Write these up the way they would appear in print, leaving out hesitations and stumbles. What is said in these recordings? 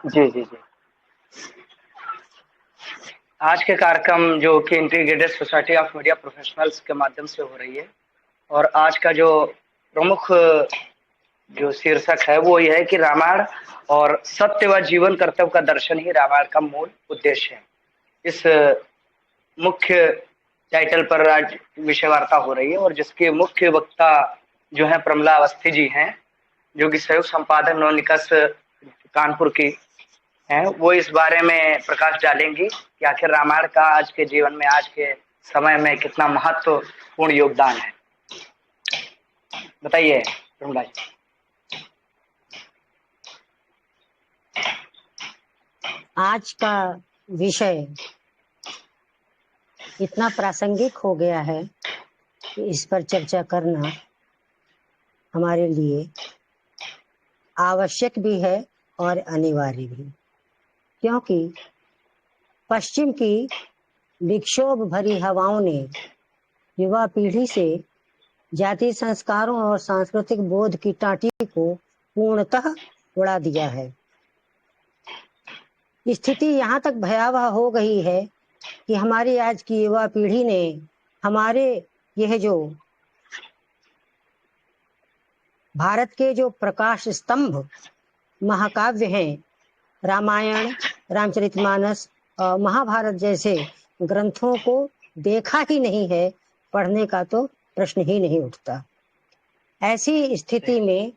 जी, जी, जी। आज के कार्यक्रम जो कि integrated society of media professionals के माध्यम से हो रही है, और आज का जो प्रमुख जो शीर्षक है वो ये है कि रामायण और सत्य व जीवन कर्तव्य का दर्शन ही रामायण का मूल उद्देश्य है। इस मुख्य टाइटल पर आज विषय वार्ता हो रही है, और जिसके मुख्य वक्ता जो है प्रमला अवस्थी जी हैं, जो कि सहयोग संपादक नवनिकष कानपुर की हैं। वो इस बारे में प्रकाश डालेंगी कि आखिर रामायण का आज के जीवन में, आज के समय में कितना महत्वपूर्ण योगदान है। बताइए प्रमला जी। आज का विषय इतना प्रासंगिक हो गया है कि इस पर चर्चा करना हमारे लिए आवश्यक भी है और अनिवार्य भी, क्योंकि पश्चिम की विक्षोभ भरी हवाओं ने युवा पीढ़ी से जातीय संस्कारों और सांस्कृतिक बोध की टाटी को पूर्णतः उड़ा दिया है। स्थिति यहाँ तक भयावह हो गई है कि हमारी आज की युवा पीढ़ी ने हमारे यह जो भारत के जो प्रकाश स्तंभ महाकाव्य हैं, रामायण, रामचरितमानस और महाभारत जैसे ग्रंथों को देखा ही नहीं है। पढ़ने का तो प्रश्न ही नहीं उठता। ऐसी स्थिति में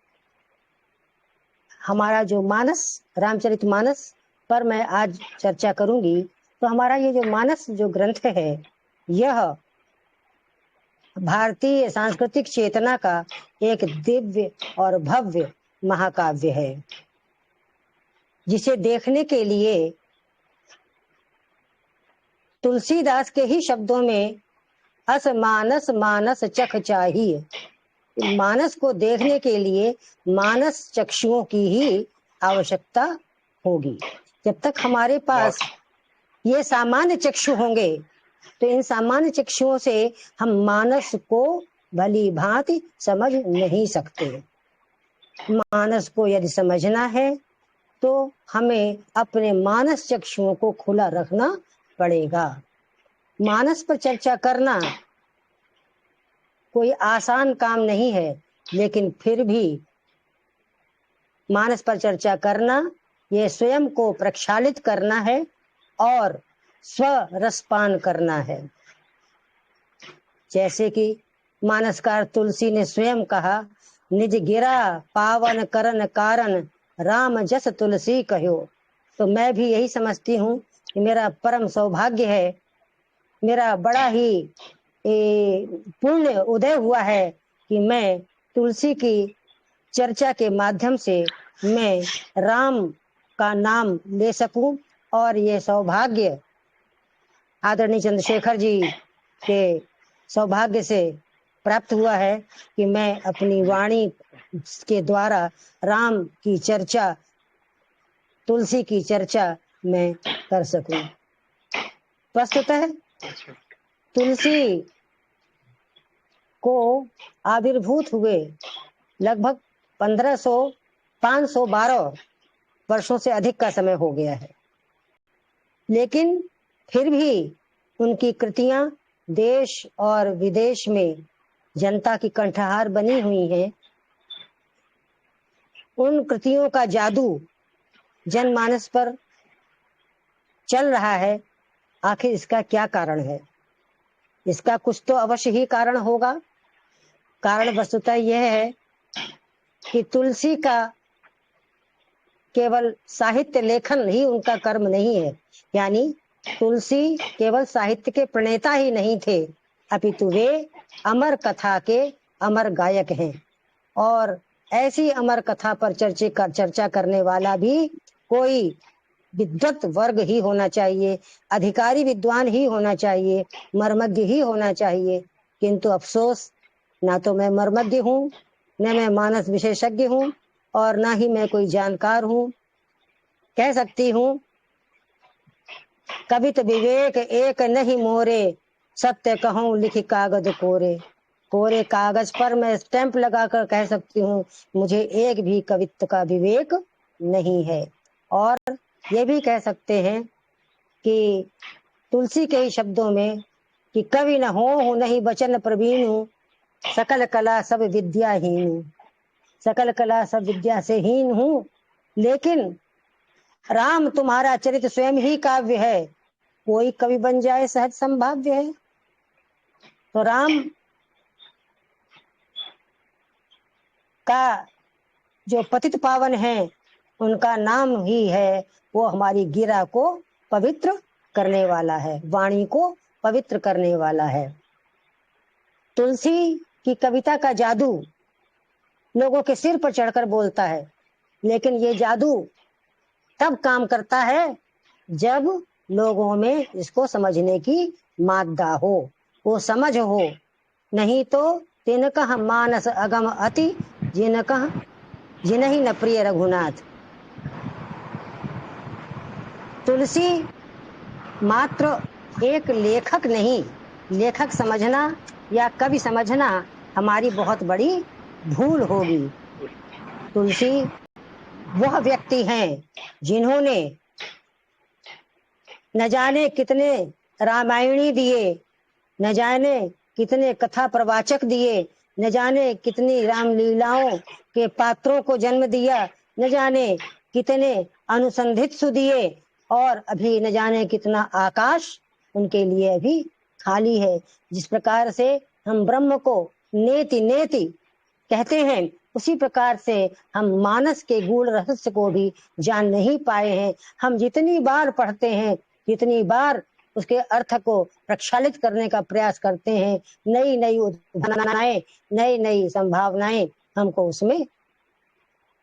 हमारा जो मानस, रामचरितमानस पर मैं आज चर्चा करूंगी। तो हमारा ये जो मानस जो ग्रंथ है, यह भारतीय सांस्कृतिक चेतना का एक दिव्य और भव्य महाकाव्य है, जिसे देखने के लिए तुलसीदास के ही शब्दों में अस मानस मानस चख चाहिए। मानस को देखने के लिए मानस चक्षुओं की ही आवश्यकता होगी। जब तक हमारे पास ये सामान्य चक्षु होंगे तो इन सामान्य चक्षुओं से हम मानस को भली भांति समझ नहीं सकते। मानस को यदि समझना है तो हमें अपने मानस चक्षुओं को खुला रखना पड़ेगा। मानस पर चर्चा करना कोई आसान काम नहीं है, लेकिन फिर भी मानस पर चर्चा करना ये स्वयं को प्रक्षालित करना है और स्व रसपान करना है। जैसे कि मानसकार तुलसी ने स्वयं कहा, निज गिरा पावन करन कारण राम जस तुलसी कहो। तो मैं भी यही समझती हूँ कि मेरा परम सौभाग्य है, मेरा बड़ा ही पुण्य उदय हुआ है कि मैं तुलसी की चर्चा के माध्यम से मैं राम का नाम ले सकूं, और ये सौभाग्य आदरणीय चंद्रशेखर जी के सौभाग्य से प्राप्त हुआ है कि मैं अपनी वाणी के द्वारा राम की चर्चा, तुलसी की चर्चा मैं कर सकूं। वस्तुतः तुलसी को आविर्भूत हुए लगभग 512 वर्षों से अधिक का समय हो गया है, लेकिन फिर भी उनकी कृतियां देश और विदेश में जनता की कंठहार बनी हुई हैं। उन कृतियों का जादू जनमानस पर चल रहा है। आखिर इसका क्या कारण है? इसका कुछ तो अवश्य ही कारण होगा। कारण वस्तुतः यह है कि तुलसी का केवल साहित्य लेखन ही उनका कर्म नहीं है, यानी तुलसी केवल साहित्य के प्रणेता ही नहीं थे, अपितु वे अमर कथा के अमर गायक हैं। और ऐसी अमर कथा पर चर्चा करने वाला भी कोई विद्वत वर्ग ही होना चाहिए, अधिकारी विद्वान ही होना चाहिए, मर्मज्ञ ही होना चाहिए। किंतु अफसोस, ना तो मैं मर्मज्ञ हूँ, न मैं मानस विशेषज्ञ हूँ, और ना ही मैं कोई जानकार हूँ। कह सकती हूँ, कभी तो विवेक एक नहीं मोरे, सत्य कहूँ लिखी कागज कोरे। कोरे कागज पर मैं स्टैंप लगाकर कह सकती हूँ, मुझे एक भी कवित्व का विवेक नहीं है। और ये भी कह सकते हैं कि तुलसी के ही शब्दों में कि कवि न हो नहीं बचन प्रवीण हूँ, सकल कला सब विद्याहीन हूँ, सकल कला सब विद्या से हीन हूँ, लेकिन राम तुम्हारा चरित्र स्वयं ही काव्य है, कोई कवि बन जाए सहज संभाव्य है। तो राम का जो पतित पावन है उनका नाम ही है, वो हमारी गिरा को पवित्र करने वाला है, वाणी को पवित्र करने वाला है। तुलसी की कविता का जादू लोगों के सिर पर चढ़कर बोलता है, लेकिन ये जादू तब काम करता है जब लोगों में इसको समझने की मादा हो, वो समझ हो, नहीं तो तिनकह मानस अगम अति जिनकह जिनहि न प्रिय रघुनाथ। तुलसी मात्र एक लेखक नहीं, लेखक समझना या कवि समझना हमारी बहुत बड़ी भूल होगी। तुलसी वह व्यक्ति हैं जिन्होंने न जाने कितने रामायणी दिए, न जाने कितने कथा प्रवाचक दिए, न जाने कितनी रामलीलाओं के पात्रों को जन्म दिया, न जाने कितने अनुसंधित्सु दिए, और अभी न जाने कितना आकाश उनके लिए अभी खाली है। जिस प्रकार से हम ब्रह्म को नेति नेति कहते हैं, उसी प्रकार से हम मानस के गूढ़ रहस्य को भी जान नहीं पाए हैं। हम जितनी बार पढ़ते हैं, जितनी बार उसके अर्थ को प्रक्षालित करने का प्रयास करते हैं, नई नई उदाहरणाएं, नई नई संभावनाएं हमको उसमें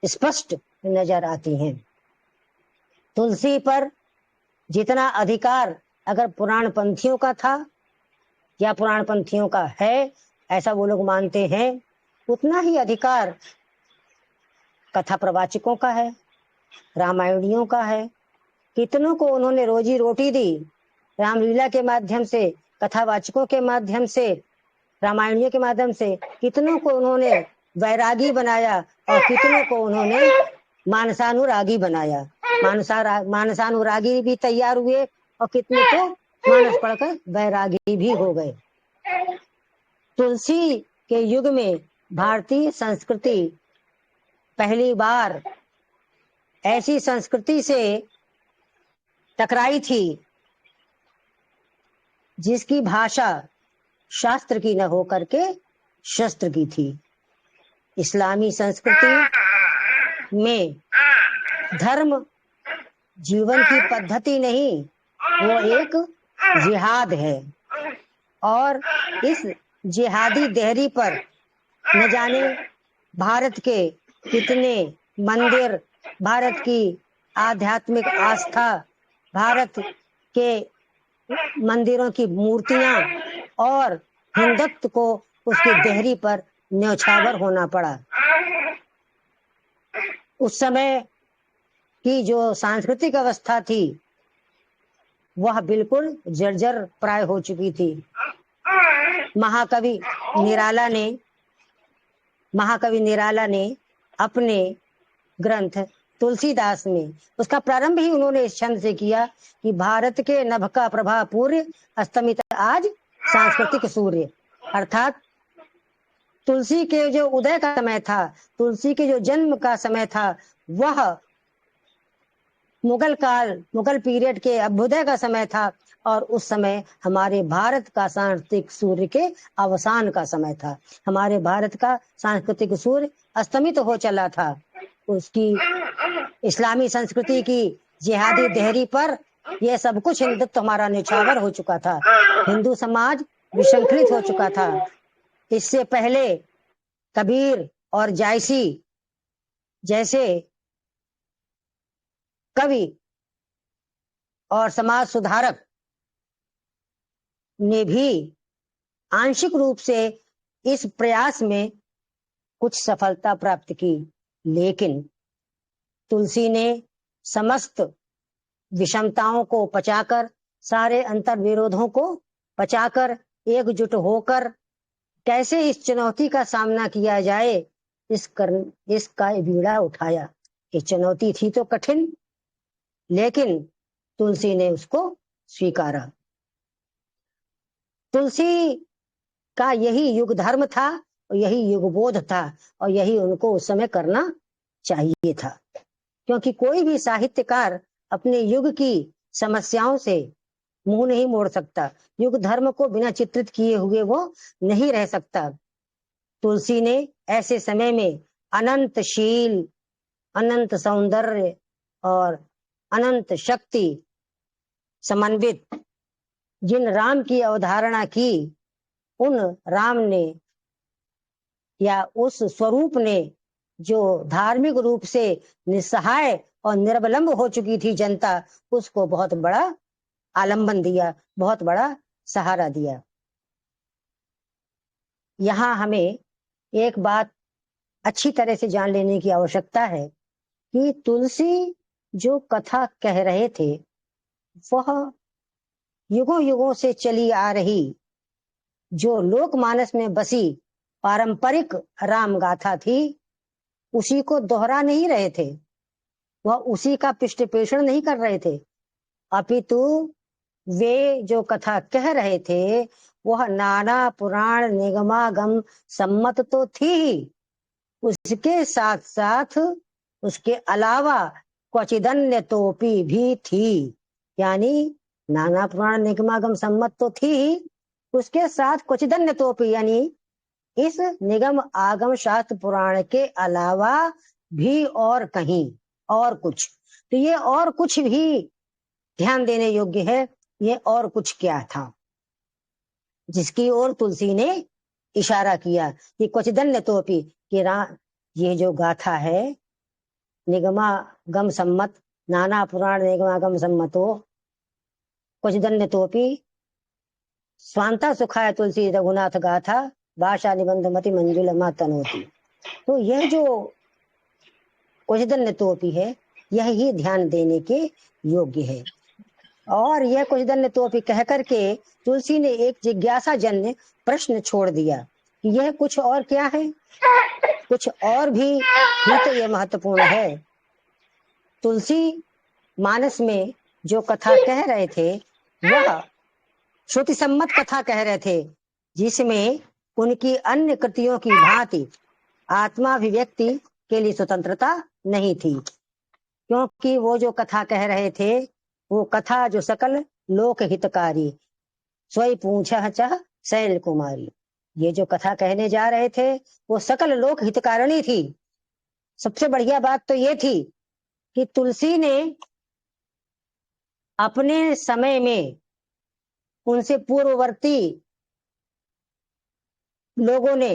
स्पष्ट नजर आती हैं। तुलसी पर जितना अधिकार अगर पुराण पंथियों का था या पुराण पंथियों का है, ऐसा वो लोग मानते हैं, उतना ही अधिकार कथा प्रवाचकों का है, रामायणियों का है। कितनों को उन्होंने रोजी रोटी दी, रामलीला के माध्यम से, कथावाचकों के माध्यम से, रामायणियों के माध्यम से कितनों को उन्होंने वैरागी बनाया और कितनों को उन्होंने मानसानुरागी बनाया। मानसानुरागी भी तैयार हुए और कितने तो मानस पढ़कर वैरागी भी हो गए। तुलसी के युग में भारतीय संस्कृति पहली बार ऐसी संस्कृति से टकराई थी जिसकी भाषा शास्त्र की न होकर के शस्त्र की थी। इस्लामी संस्कृति में धर्म जीवन की पद्धति नहीं, वो एक जिहाद है, और इस जिहादी देहरी पर न जाने भारत के कितने मंदिर, भारत की आध्यात्मिक आस्था, भारत के मंदिरों की मूर्तियां और हिंदुत्व को उसकी देहरी पर न्यौछावर होना पड़ा। उस समय की जो सांस्कृतिक अवस्था थी वह बिल्कुल जर्जर प्राय हो चुकी थी। महाकवि निराला ने अपने ग्रंथ तुलसीदास में उसका प्रारंभ ही उन्होंने इस छंद से किया कि भारत के नभ का प्रभा पूर्य अस्तमित आज सांस्कृतिक सूर्य। अर्थात तुलसी के जो उदय का समय था, तुलसी के जो जन्म का समय था, वह मुगल पीरियड के अभ्युदय का समय था, और उस समय हमारे भारत का सांस्कृतिक सूर्य के अवसान का समय था। हमारे भारत का सांस्कृतिक सूर्य अस्तमित हो चला था। उसकी इस्लामी संस्कृति की जिहादी देहरी पर यह सब कुछ हिंदुत्व हमारा न्यौछावर हो चुका था, हिंदू समाज विसंखलित हो चुका था। इससे पहले कबीर और जायसी जैसे कवि और समाज सुधारक ने भी आंशिक रूप से इस प्रयास में कुछ सफलता प्राप्त की, लेकिन तुलसी ने समस्त विषमताओं को पचाकर, सारे अंतर विरोधों को पचाकर, एकजुट होकर कैसे इस चुनौती का सामना किया जाए, इसका बीड़ा उठाया। ये चुनौती थी तो कठिन, लेकिन तुलसी ने उसको स्वीकारा। तुलसी का यही युग धर्म था और यही युग बोध था और यही उनको उस समय करना चाहिए था, क्योंकि कोई भी साहित्यकार अपने युग की समस्याओं से मुंह नहीं मोड़ सकता। युग धर्म को बिना चित्रित किए हुए वो नहीं रह सकता। तुलसी ने ऐसे समय में अनंतशील, अनंत सौंदर्य और अनंत शक्ति समन्वित जिन राम की अवधारणा की, उन राम ने या उस स्वरूप ने जो धार्मिक रूप से निस्सहाय और निरवलंब हो चुकी थी जनता, उसको बहुत बड़ा आलंबन दिया, बहुत बड़ा सहारा दिया। यहाँ हमें एक बात अच्छी तरह से जान लेने की आवश्यकता है कि तुलसी जो कथा कह रहे थे वह युगों युगों से चली आ रही जो लोकमानस में बसी पारंपरिक राम गाथा थी, उसी को दोहरा नहीं रहे थे, वह उसी का पृष्ठ पोषण नहीं कर रहे थे, अपितु वे जो कथा कह रहे थे वह नाना पुराण निगमागम सम्मत तो थी ही, उसके साथ साथ उसके अलावा क्वचिदन्य तोपी भी थी। यानी नाना पुराण निगमागम सम्मत तो थी ही, उसके साथ क्वचिदन्य तोपी यानी इस निगम आगम शास्त्र पुराण के अलावा भी और कहीं और कुछ। तो ये और कुछ भी ध्यान देने योग्य है। ये और कुछ क्या था जिसकी ओर तुलसी ने इशारा किया कि क्वचिदन्य तोपी कि ये जो गाथा है निगमा गम सम्मत, नाना पुराण निगमा गम सम्मतो क्वचिदन्य तोपी स्वांता सुखाय तुलसी रघुनाथ गाथा भाषा निबंध मति मंजुल मातनोती। तो यह जो क्वचिदन्य तोपी है यह ही ध्यान देने के योग्य है। और यह क्वचिदन्य तोपी कह करके तुलसी ने एक जिज्ञासा जन्य प्रश्न छोड़ दिया कि यह कुछ और क्या है, कुछ और भी तो यह महत्वपूर्ण है। तुलसी मानस में जो कथा कह रहे थे वह श्रुति सम्मत कथा कह रहे थे, जिसमें उनकी अन्य कृतियों की भांति आत्माभिव्यक्ति के लिए स्वतंत्रता नहीं थी, क्योंकि वो जो कथा कह रहे थे वो कथा जो सकल लोक हितकारी स्वयं पूछा चह शैल कुमारी, ये जो कथा कहने जा रहे थे वो सकल लोक हितकारिणी थी। सबसे बढ़िया बात तो ये थी कि तुलसी ने अपने समय में उनसे पूर्ववर्ती लोगों ने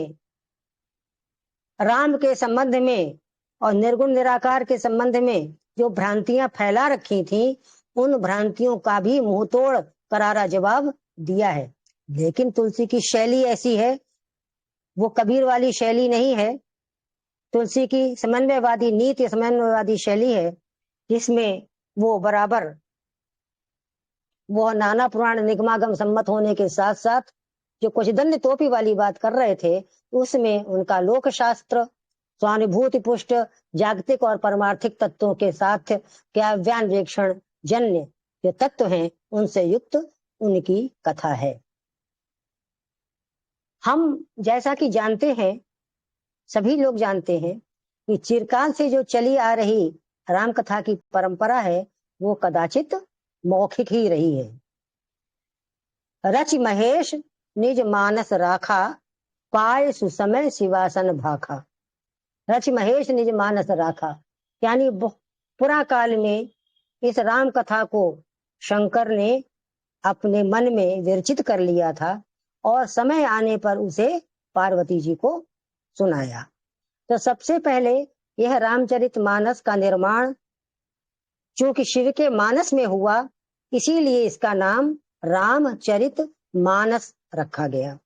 राम के संबंध में और निर्गुण निराकार के संबंध में जो भ्रांतियां फैला रखी थी, उन भ्रांतियों का भी मुंहतोड़ करारा जवाब दिया है। लेकिन तुलसी की शैली ऐसी है, वो कबीर वाली शैली नहीं है। तुलसी की समन्वयवादी नीति समन्वयवादी शैली है, जिसमें वो बराबर वो नाना पुराण निगमागम सम्मत होने के साथ साथ जो क्वचिदन्य तोपी वाली बात कर रहे थे उसमें उनका लोक शास्त्र स्वानुभूति पुष्ट जागतिक और परमार्थिक तत्वों के साथ क्या व्यान्वेक्षण जन्य जो तत्व हैं उनसे युक्त उनकी कथा है। हम जैसा कि जानते हैं, सभी लोग जानते हैं कि चिरकाल से जो चली आ रही राम कथा की परंपरा है वो कदाचित मौखिक ही रही है। रच महेश निज मानस राखा पाय सुसमय शिवासन भाखा। रच महेश निज मानस राखा यानी पुरा काल में इस राम कथा को शंकर ने अपने मन में विरचित कर लिया था और समय आने पर उसे पार्वती जी को सुनाया। तो सबसे पहले यह रामचरितमानस का निर्माण चूंकि शिव के मानस में हुआ, इसीलिए इसका नाम रामचरितमानस रखा गया।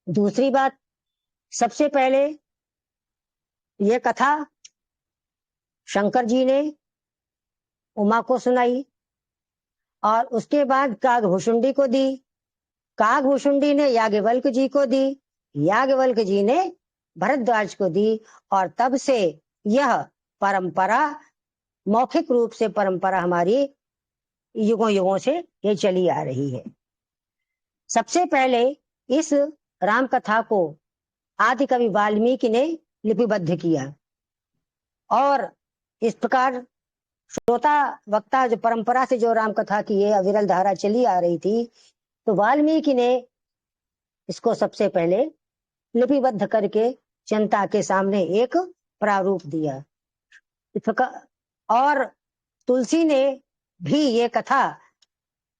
दूसरी बात, सबसे पहले यह कथा शंकर जी ने उमा को सुनाई और उसके बाद कागभूषुंडी को दी, कागभूषुंडी ने याज्ञवल्क जी को दी, याज्ञवल्क जी ने भरद्वाज को दी और तब से यह परंपरा मौखिक रूप से परंपरा हमारी युगों युगों से ये चली आ रही है। सबसे पहले इस राम कथा को आदि कवि वाल्मीकि ने लिपिबद्ध किया और इस प्रकार श्रोता वक्ता जो परंपरा से जो राम कथा की ये अविरल धारा चली आ रही थी, तो वाल्मीकि ने इसको सबसे पहले लिपिबद्ध करके जनता के सामने एक प्रारूप दिया। और तुलसी ने भी ये कथा,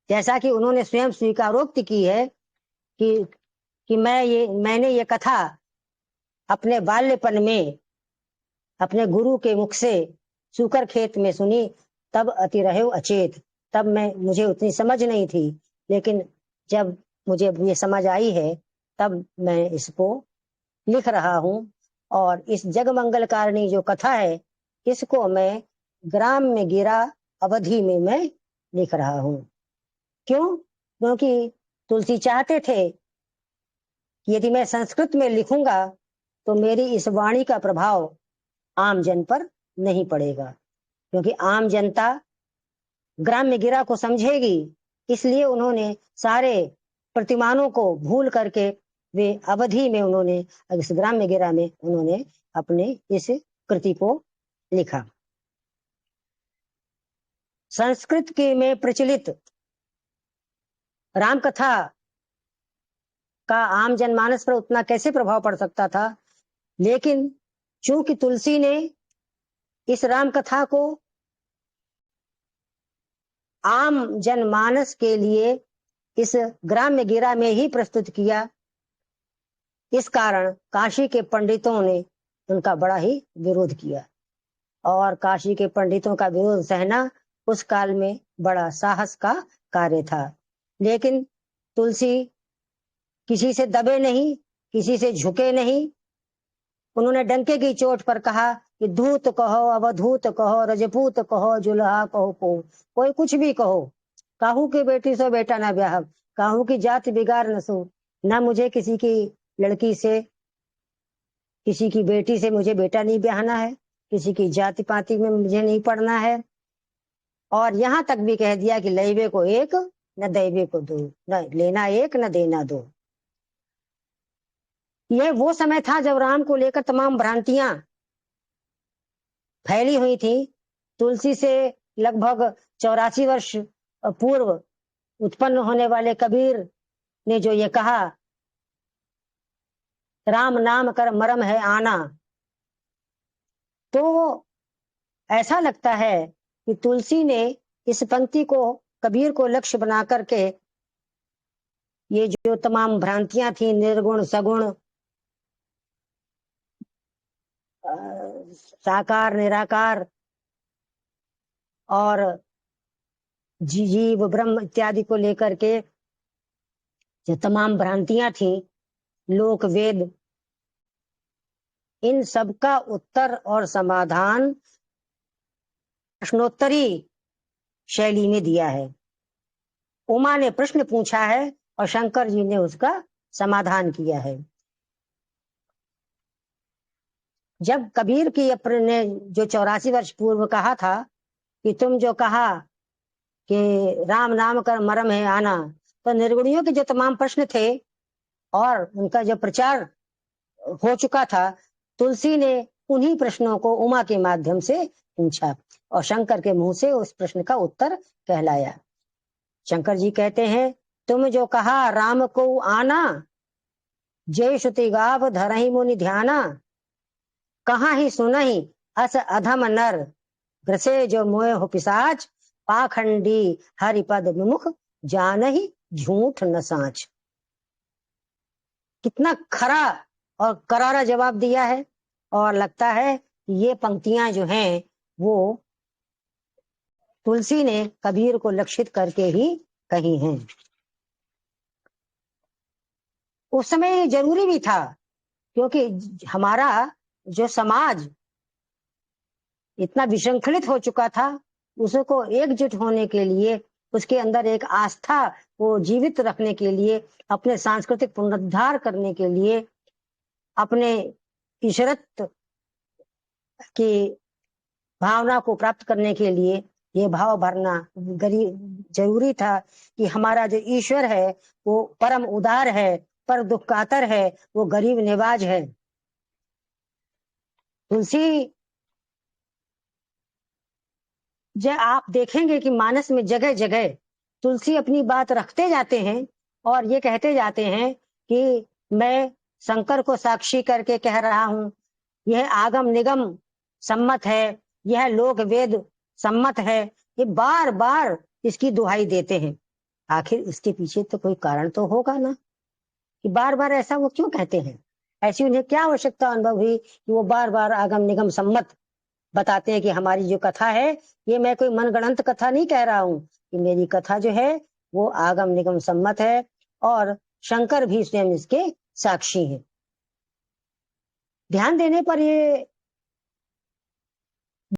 जैसा कि उन्होंने स्वयं स्वीकारोक्ति की है कि मैंने ये कथा अपने बाल्यपन में अपने गुरु के मुख से सूकर खेत में सुनी, तब अति रहे अचेत। तब मुझे उतनी समझ नहीं थी, लेकिन जब मुझे ये समझ आई है तब मैं इसको लिख रहा हूं। और इस जगमंगलकारिणी जो कथा है, इसको मैं ग्राम में गिरा अवधि में मैं लिख रहा हूं। क्यों? क्योंकि तुलसी चाहते थे कि यदि मैं संस्कृत में लिखूंगा तो मेरी इस वाणी का प्रभाव आम जन पर नहीं पड़ेगा, क्योंकि आम जनता ग्राम्य गिरा को समझेगी। इसलिए उन्होंने सारे प्रतिमानों को भूल करके वे अवधि में उन्होंने इस ग्राम्य गिरा में उन्होंने अपने इस कृति को लिखा। संस्कृत के में प्रचलित राम कथा का आम जनमानस पर उतना कैसे प्रभाव पड़ सकता था, लेकिन चूंकि तुलसी ने इस राम कथा को आम जनमानस के लिए इस ग्राम्य गिरा में ही प्रस्तुत किया, इस कारण काशी के पंडितों ने उनका बड़ा ही विरोध किया। और काशी के पंडितों का विरोध सहना उस काल में बड़ा साहस का कार्य था। लेकिन तुलसी किसी से दबे नहीं, किसी से झुके नहीं। उन्होंने डंके की चोट पर कहा कि धूत कहो, अवधूत कहो, रजपूत कहो, जुल्हा कहो, कोई कुछ भी कहो, काहू की बेटी सो बेटा ना ब्याह, काहू की जात बिगाड़ न सो। न मुझे किसी की लड़की से, किसी की बेटी से मुझे बेटा नहीं ब्याहना है, किसी की जाति पाति में मुझे नहीं पढ़ना है। और यहां तक भी कह दिया कि लैवे को एक न दैवे को दो, न लेना एक न देना दो। यह वो समय था जब राम को लेकर तमाम भ्रांतियां फैली हुई थी। तुलसी से लगभग 84 वर्ष पूर्व उत्पन्न होने वाले कबीर ने जो ये कहा, राम नाम कर मरम है आना, तो ऐसा लगता है कि तुलसी ने इस पंक्ति को कबीर को लक्ष्य बना करके ये जो तमाम भ्रांतियां थी, निर्गुण सगुण, साकार निराकार और जीव ब्रह्म इत्यादि को लेकर के जो तमाम भ्रांतियां थी, लोक वेद, इन सब का उत्तर और समाधान प्रश्नोत्तरी शैली में दिया है। उमा ने प्रश्न पूछा है और शंकर जी ने उसका समाधान किया है। जब कबीर की ने जो 84 वर्ष पूर्व कहा था कि तुम जो कहा कि राम नाम कर मरम है आना, तो निर्गुणियों के जो तमाम प्रश्न थे और उनका जो प्रचार हो चुका था, तुलसी ने उन्हीं प्रश्नों को उमा के माध्यम से पूछा और शंकर के मुंह से उस प्रश्न का उत्तर कहलाया। शंकर जी कहते हैं, तुम जो कहा राम को आना, जय श्रुति गाव धरहि मुनि ध्याना, कहाँ ही सुनहि अस अधम नर, ग्रसे जो मोह हो पिसाच, पाखंडी हरिपद विमुख जानहि झूठ न साच। कितना खरा और करारा जवाब दिया है। और लगता है कि ये पंक्तियां जो हैं वो तुलसी ने कबीर को लक्षित करके ही कही हैं। उस समय जरूरी भी था, क्योंकि हमारा जो समाज इतना विशृंखलित हो चुका था, उसको एकजुट होने के लिए, उसके अंदर एक आस्था को जीवित रखने के लिए, अपने सांस्कृतिक पुनरुद्धार करने के लिए, अपने ईश्वरत्व की भावना को प्राप्त करने के लिए ये भाव भरना गरीब जरूरी था कि हमारा जो ईश्वर है वो परम उदार है, पर दुखकातर है, वो गरीब निवाज है। तुलसी आप देखेंगे कि मानस में जगह जगह तुलसी अपनी बात रखते जाते हैं और ये कहते जाते हैं कि मैं शंकर को साक्षी करके कह रहा हूं, यह आगम निगम सम्मत है, यह लोक वेद सम्मत है। ये बार बार इसकी दुहाई देते हैं। आखिर इसके पीछे तो कोई कारण तो होगा ना, कि बार बार ऐसा वो क्यों कहते हैं? ऐसी उन्हें क्या आवश्यकता अनुभव हुई कि वो बार बार आगम निगम सम्मत बताते हैं कि हमारी जो कथा है, ये मैं कोई मनगढ़ंत कथा नहीं कह रहा हूं, कि मेरी कथा जो है वो आगम निगम सम्मत है और शंकर भी स्वयं इसके साक्षी हैं। ध्यान देने पर ये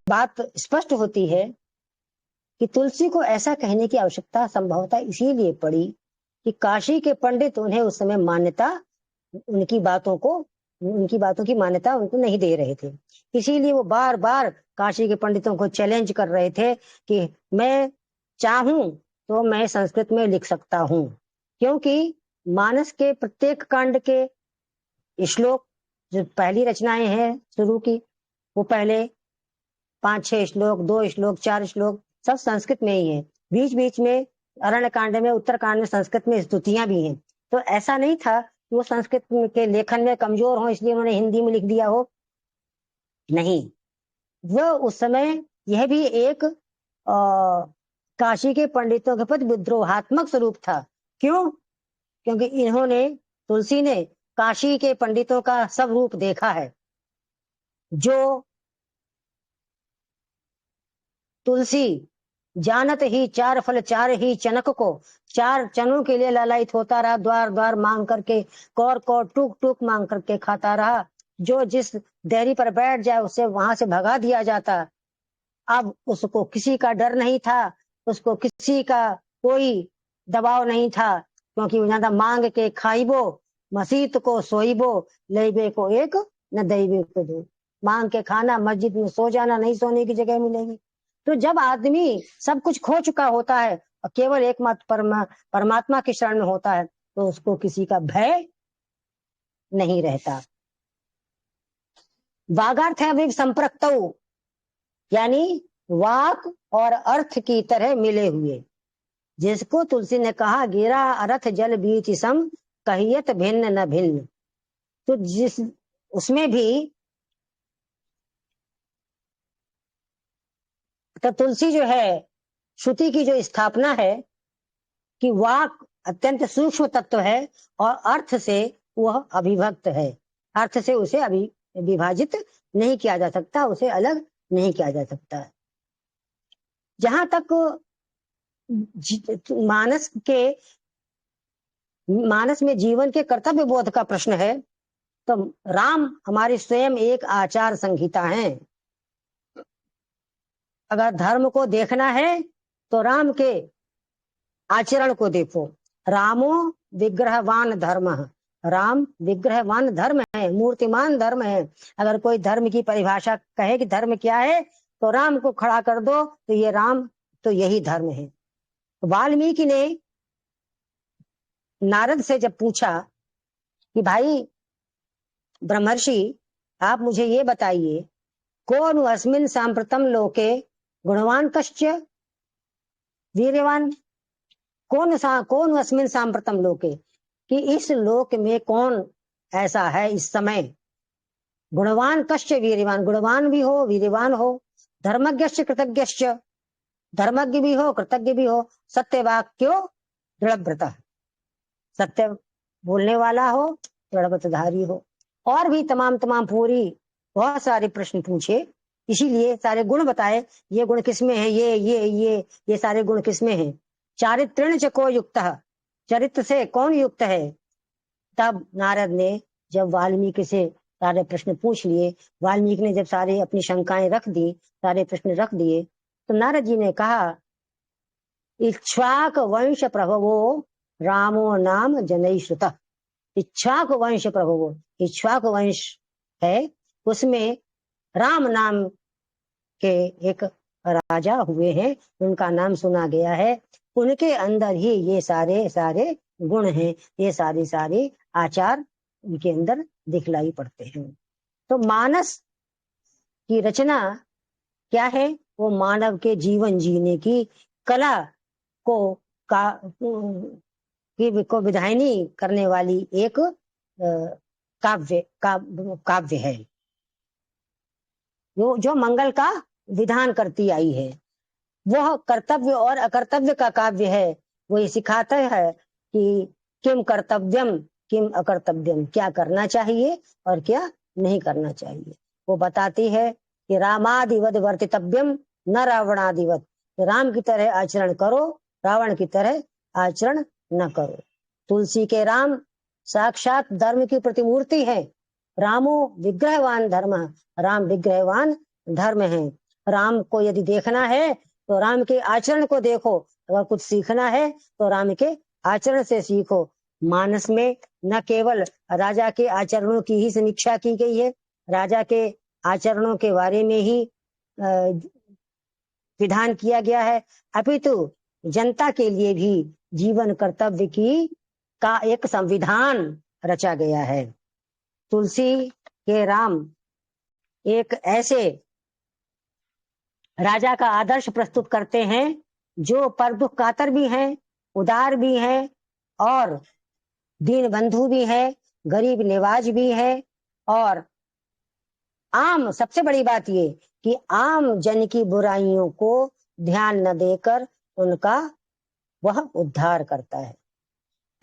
बात स्पष्ट होती है कि तुलसी को ऐसा कहने की आवश्यकता संभवतः इसीलिए पड़ी कि काशी के पंडित उन्हें उस समय मान्यता, उनकी बातों की मान्यता उनको नहीं दे रहे थे। इसीलिए वो बार बार काशी के पंडितों को चैलेंज कर रहे थे कि मैं चाहूं तो मैं संस्कृत में लिख सकता हूं, क्योंकि मानस के प्रत्येक कांड के श्लोक, जो पहली रचनाएं हैं शुरू की, वो पहले 5-6 श्लोक, 2 श्लोक, 4 श्लोक सब संस्कृत में ही है। बीच बीच में अरण्य कांड में, उत्तर कांड में संस्कृत में स्तुतियां भी हैं। तो ऐसा नहीं था कि वो संस्कृत के लेखन में कमजोर हो इसलिए उन्होंने हिंदी में लिख दिया हो, नहीं। वो उस समय यह भी एक काशी के पंडितों के प्रति विद्रोहात्मक स्वरूप था। क्यों? क्योंकि इन्होंने, तुलसी ने काशी के पंडितों का सब रूप देखा है। जो तुलसी जानत ही चार फल चार ही चनक को, 4 चनों के लिए ललायित होता रहा, द्वार द्वार मांग करके, कौर कौर टूक टूक मांग करके खाता रहा। जो जिस देरी पर बैठ जाए उसे वहां से भगा दिया जाता। अब उसको किसी का डर नहीं था, उसको किसी का कोई दबाव नहीं था, क्योंकि वो ज्यादा मांग के खाइबो, मसीत को सोईबो, लेबे को एक न दैबे को दो। मांग के खाना, मस्जिद में सो जाना, नहीं सोने की जगह मिलेगी। तो जब आदमी सब कुछ खो चुका होता है और केवल एकमात्र परमात्मा की शरण में होता है, तो उसको किसी का भय नहीं रहता। वागार्थ है संप्रक्त, यानी वाक और अर्थ की तरह मिले हुए, जिसको तुलसी ने कहा गिरा अर्थ जल बीच सम, कहियत भिन्न न भिन्न। तो जिस उसमें भी तो तुलसी जो है, श्रुति की जो स्थापना है कि वाक अत्यंत सूक्ष्म तत्व है और अर्थ से वह अभिभक्त है, अर्थ से उसे अभी विभाजित नहीं किया जा सकता, उसे अलग नहीं किया जा सकता। जहां तक मानस में जीवन के कर्तव्य बोध का प्रश्न है, तो राम हमारी स्वयं एक आचार संहिता है। अगर धर्म को देखना है तो राम के आचरण को देखो। रामो विग्रहवान धर्म, राम विग्रहवान धर्म है, मूर्तिमान धर्म है। अगर कोई धर्म की परिभाषा कहे कि धर्म क्या है, तो राम को खड़ा कर दो, तो ये राम, तो यही धर्म है। वाल्मीकि ने नारद से जब पूछा कि भाई ब्रह्मर्षि, आप मुझे ये बताइए, कौन अस्मिन सांप्रतम लोके गुणवान कश्च वीर्यवान, कौन अस्मिन सांप्रतम लोके, कि इस लोक में कौन ऐसा है इस समय, गुणवान कश्च वीर्यवान, गुणवान भी हो वीर्यवान हो, धर्मज्ञश्च कृतज्ञश्च, धर्मज्ञ भी हो कृतज्ञ भी हो, सत्यवाक्यो दृढ़व्रत, सत्य बोलने वाला हो, दृढ़व्रतधारी हो। और भी तमाम तमाम पूरी बहुत सारे प्रश्न पूछे, इसीलिए सारे गुण बताए, ये गुण किसमें है, ये सारे गुण किसमें हैं। चारित्रण च को युक्त, चरित्र से कौन युक्त है। तब नारद ने जब वाल्मीकि से सारे प्रश्न पूछ लिए, वाल्मीकि ने जब सारे अपनी शंकाएं रख दी, सारे प्रश्न रख दिए, तो नारद जी ने कहा इक्ष्वाक वंश प्रभवो रामो नाम जनई श्रुत। इक्ष्वाक वंश प्रभवो, इक्ष्वाक वंश है, उसमें राम नाम के एक राजा हुए हैं, उनका नाम सुना गया है। उनके अंदर ही ये सारे सारे गुण हैं, ये सारे सारे आचार उनके अंदर दिखलाई पड़ते हैं। तो मानस की रचना क्या है? वो मानव के जीवन जीने की कला को को विधायनी करने वाली एक काव्य है, जो मंगल का विधान करती आई है। वह कर्तव्य और अकर्तव्य का काव्य है। वो ये सिखाता है कि किम कर्तव्यम किम अकर्तव्यम, क्या करना चाहिए और क्या नहीं करना चाहिए। वो बताती है कि रामादिवत वर्तितव्यम न रावणादिवत, राम की तरह आचरण करो, रावण की तरह आचरण न करो। तुलसी के राम साक्षात धर्म की प्रतिमूर्ति है। रामो विग्रहवान धर्म, राम विग्रहवान धर्म है। राम को यदि देखना है तो राम के आचरण को देखो, अगर कुछ सीखना है तो राम के आचरण से सीखो। मानस में न केवल राजा के आचरणों की ही समीक्षा की गई है, राजा के आचरणों के बारे में ही विधान किया गया है, अपितु जनता के लिए भी जीवन कर्तव्य की का एक संविधान रचा गया है। तुलसी के राम एक ऐसे राजा का आदर्श प्रस्तुत करते हैं जो पर दुख कातर भी हैं, उदार भी हैं और दीन बंधु भी है, गरीब निवाज भी है, और आम सबसे बड़ी बात ये कि आम जन की बुराइयों को ध्यान न देकर उनका वह उद्धार करता है।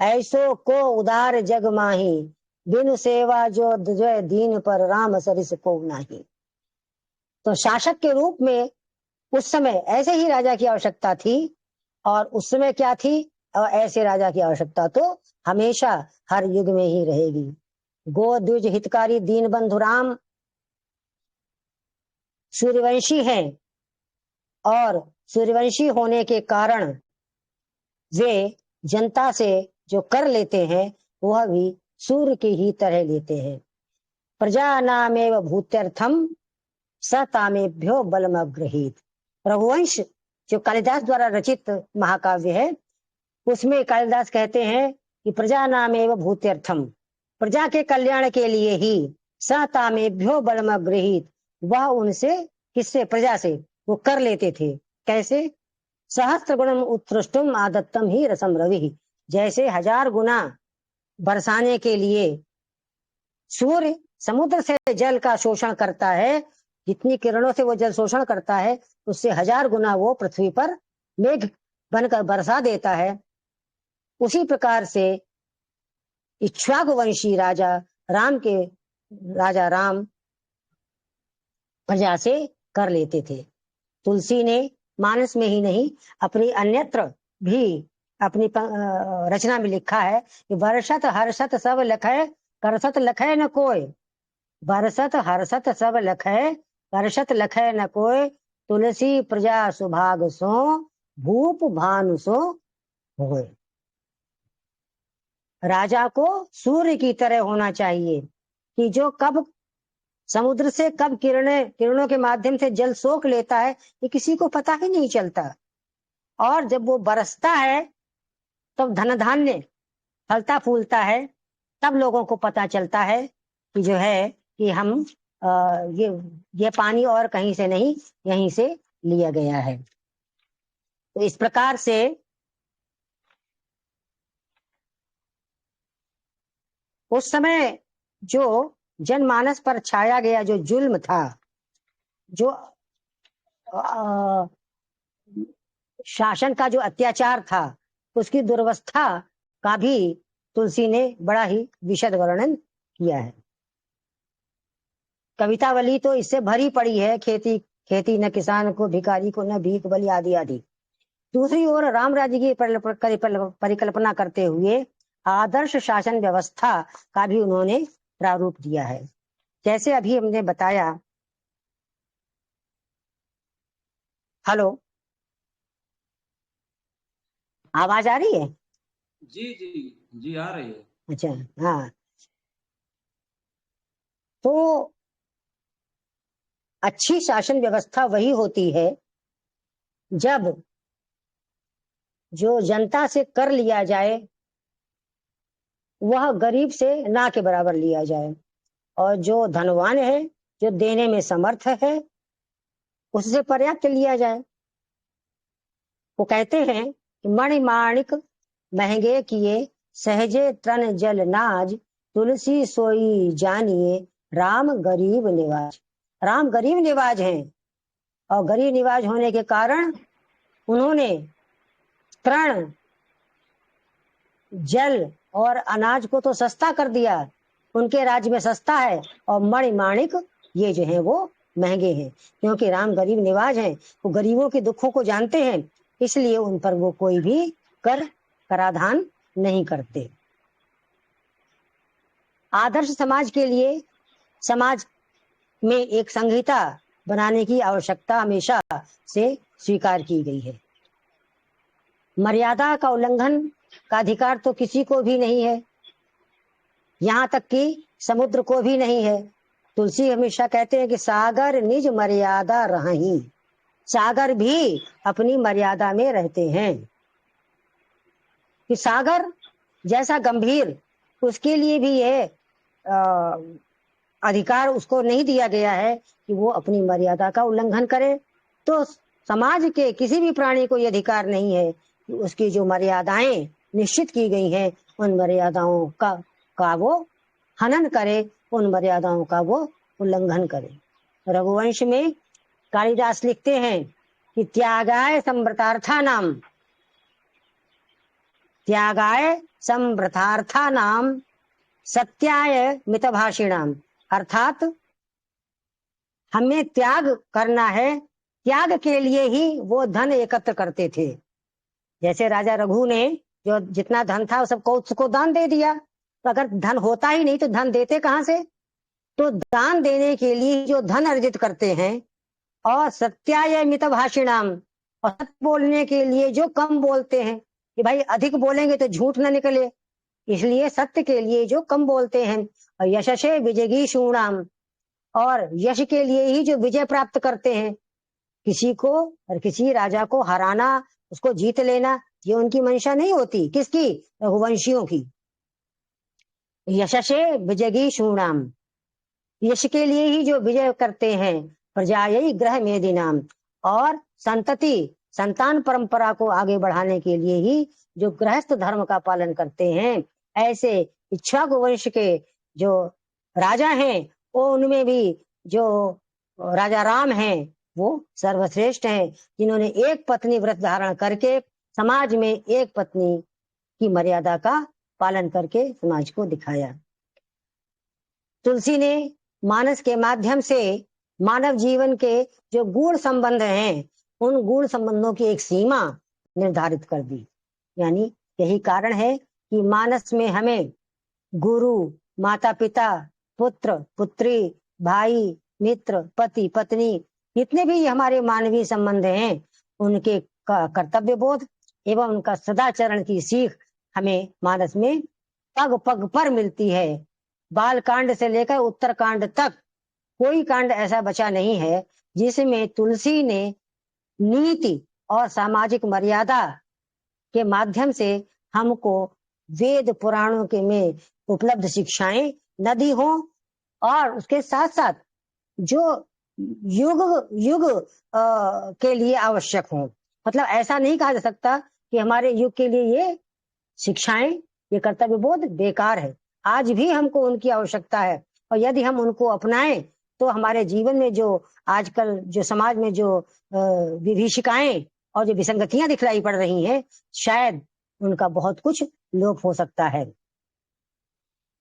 ऐसो को उदार जग माही, बिनु सेवा जो दीन पर राम सरिस को नाही। तो शासक के रूप में उस समय ऐसे ही राजा की आवश्यकता थी, और उस समय क्या थी, और ऐसे राजा की आवश्यकता तो हमेशा हर युग में ही रहेगी। गो द्विज हितकारी दीन बंधु राम सूर्यवंशी हैं, और सूर्यवंशी होने के कारण वे जनता से जो कर लेते हैं वह भी सूर्य की ही तरह लेते हैं। प्रजा नामेव भूत्यर्थम सतामेभ्यो बलमग्रहीत। रघुवंश जो कालिदास द्वारा रचित महाकाव्य है, उसमें कालिदास कहते हैं कि प्रजा नामेव भूत्यर्थम, प्रजा के कल्याण के लिए ही, सतामेभ्यो बलमग्रहीत, वह उनसे, किससे, प्रजा से वो कर लेते थे। कैसे? सहस्त्र गुणम उत्कृष्टम आदत्तम ही रसम रवि, जैसे 1000 गुना बरसाने के लिए सूर्य समुद्र से जल का शोषण करता है, जितनी किरणों से वो जल शोषण करता है उससे 1000 गुना वो पृथ्वी पर मेघ बनकर बरसा देता है। उसी प्रकार से इक्ष्वाकुवंशी राजा राम प्रजा से कर लेते थे। तुलसी ने मानस में ही नहीं, अपनी अन्यत्र भी अपनी रचना में लिखा है कि बरसत हर्षत सब लखै, करसत लखै न कोय। बरसत हर्षत सब लखै, करसत लखै न कोय, तुलसी प्रजा सुभाग सो, भूप भानु सो होय। राजा को सूर्य की तरह होना चाहिए कि जो कब समुद्र से कब किरणों के माध्यम से जल सोख लेता है ये किसी को पता ही नहीं चलता, और जब वो बरसता है तब धन धान्य फलता फूलता है, तब लोगों को पता चलता है कि जो है कि हम ये पानी और कहीं से नहीं, यहीं से लिया गया है। तो इस प्रकार से उस समय जो जनमानस पर छाया गया जो जुल्म था, जो शासन का जो अत्याचार था, उसकी दुर्वस्था का भी तुलसी ने बड़ा ही विशद वर्णन किया है। कवितावली तो इससे भरी पड़ी है, खेती खेती न किसान को, भिखारी को न भीख बलि, आदि आदि। दूसरी ओर राम राज्य की परिकल्पना करते हुए आदर्श शासन व्यवस्था का भी उन्होंने प्रारूप दिया है। जैसे अभी हमने बताया। हेलो, आवाज आ रही है? जी जी जी आ रही है। अच्छा, हाँ। तो अच्छी शासन व्यवस्था वही होती है जब जो जनता से कर लिया जाए वह गरीब से ना के बराबर लिया जाए, और जो धनवान है, जो देने में समर्थ है, उससे पर्याप्त लिया जाए। वो कहते हैं कि मणि माणिक महंगे किए, सहजे तन जल नाज, तुलसी सोई जानिए, राम गरीब निवाज। राम गरीब निवाज हैं, और गरीब निवाज होने के कारण उन्होंने तृण, जल और अनाज को तो सस्ता कर दिया, उनके राज्य में सस्ता है, और मणि माणिक ये जो है वो महंगे हैं, क्योंकि राम गरीब निवाज हैं, वो गरीबों के दुखों को जानते हैं, इसलिए उन पर वो कोई भी कराधान नहीं करते। आदर्श समाज के लिए समाज में एक संहिता बनाने की आवश्यकता हमेशा से स्वीकार की गई है। मर्यादा का उल्लंघन का अधिकार तो किसी को भी नहीं है, यहां तक कि समुद्र को भी नहीं है। तुलसी हमेशा कहते हैं कि सागर निज मर्यादा रही, सागर भी अपनी मर्यादा में रहते हैं। कि सागर जैसा गंभीर, उसके लिए भी यह अधिकार उसको नहीं दिया गया है कि वो अपनी मर्यादा का उल्लंघन करे। तो समाज के किसी भी प्राणी को यह अधिकार नहीं है कि उसकी जो मर्यादाएं निश्चित की गई हैं उन मर्यादाओं का वो हनन करे, उन मर्यादाओं का वो उल्लंघन करे। रघुवंश में कालिदास लिखते हैं कि त्यागाय संव्रतार्था नाम, त्यागाय संव्रतार्था नाम, सत्याय मितभाषिणाम। अर्थात हमें त्याग करना है, त्याग के लिए ही वो धन एकत्र करते थे। जैसे राजा रघु ने जो जितना धन था सबको उसको दान दे दिया, तो अगर धन होता ही नहीं तो धन देते कहां से? तो दान देने के लिए जो धन अर्जित करते हैं, और सत्याय मितभाषिणाम, और सत्य बोलने के लिए जो कम बोलते हैं, कि भाई अधिक बोलेंगे तो झूठ ना निकले, इसलिए सत्य के लिए जो कम बोलते हैं। और यशसे विजयीषूणाम, और यश के लिए ही जो विजय प्राप्त करते हैं, किसी को और किसी राजा को हराना, उसको जीत लेना, ये उनकी मंशा नहीं होती। किसकी? रघुवंशियों की। यशसे विजयीषूणाम, यश के लिए ही जो विजय करते हैं, प्रजायै ग्रह मेदिनाम, और संतति संतान परंपरा को आगे बढ़ाने के लिए ही जो गृहस्थ धर्म का पालन करते हैं, ऐसे इक्ष्वाकु वंश के जो राजा हैं, वो उनमें भी जो राजा राम हैं वो सर्वश्रेष्ठ हैं, जिन्होंने एक पत्नी व्रत धारण करके समाज में एक पत्नी की मर्यादा का पालन करके समाज को दिखाया। तुलसी ने मानस के माध्यम से मानव जीवन के जो गूढ़ संबंध हैं, उन गूढ़ संबंधों की एक सीमा निर्धारित कर दी। यानी यही कारण है कि मानस में हमें गुरु, माता पिता, पुत्र पुत्री, भाई मित्र, पति पत्नी, जितने भी हमारे मानवीय संबंध हैं, उनके कर्तव्य बोध एवं उनका सदाचरण की सीख हमें मानस में पग पग पर मिलती है। बाल कांड से लेकर उत्तर कांड तक कोई कांड ऐसा बचा नहीं है जिसमें तुलसी ने नीति और सामाजिक मर्यादा के माध्यम से हमको वेद पुराणों के में उपलब्ध शिक्षाएं न दी हो, और उसके साथ साथ जो युग युग के लिए आवश्यक हो। मतलब ऐसा नहीं कहा जा सकता कि हमारे युग के लिए ये शिक्षाएं, ये कर्तव्य बोध बेकार है। आज भी हमको उनकी आवश्यकता है, और यदि हम उनको अपनाएं तो हमारे जीवन में जो आजकल जो समाज में जो विभीषिकाएं और जो विसंगतियां दिखलाई पड़ रही हैं, शायद उनका बहुत कुछ लोप हो सकता है।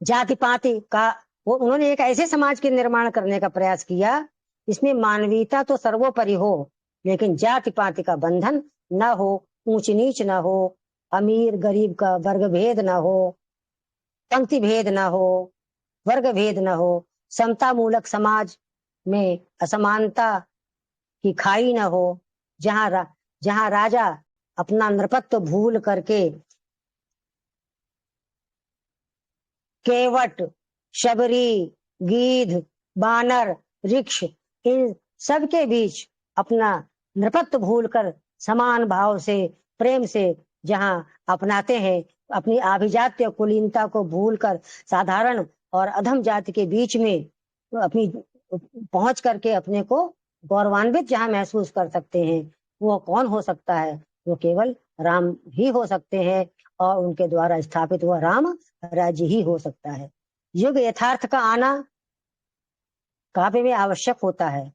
जाति पाति का उन्होंने एक ऐसे समाज के निर्माण करने का प्रयास किया जिसमें मानवीयता तो सर्वोपरि हो, लेकिन जाति पाति का बंधन न हो, ऊंच नीच न हो, अमीर गरीब का वर्ग भेद न हो, पंक्ति भेद न हो, वर्ग भेद न हो, समता मूलक समाज में असमानता की खाई न हो, जहां राजा अपना नृपत्व भूल करके केवट, शबरी, गीध, बानर, वृक्ष, इन सबके बीच अपना नृपत्व भूलकर समान भाव से, प्रेम से जहां अपनाते हैं, अपनी आभिजात्य कुलीनता को भूलकर साधारण और अधम जाति के बीच में अपनी पहुंच करके अपने को गौरवान्वित जहां महसूस कर सकते हैं, वो कौन हो सकता है? वो केवल राम ही हो सकते हैं, और उनके द्वारा स्थापित हुआ राम राज्य ही हो सकता है। युग यथार्थ का आना काव्य में आवश्यक होता है।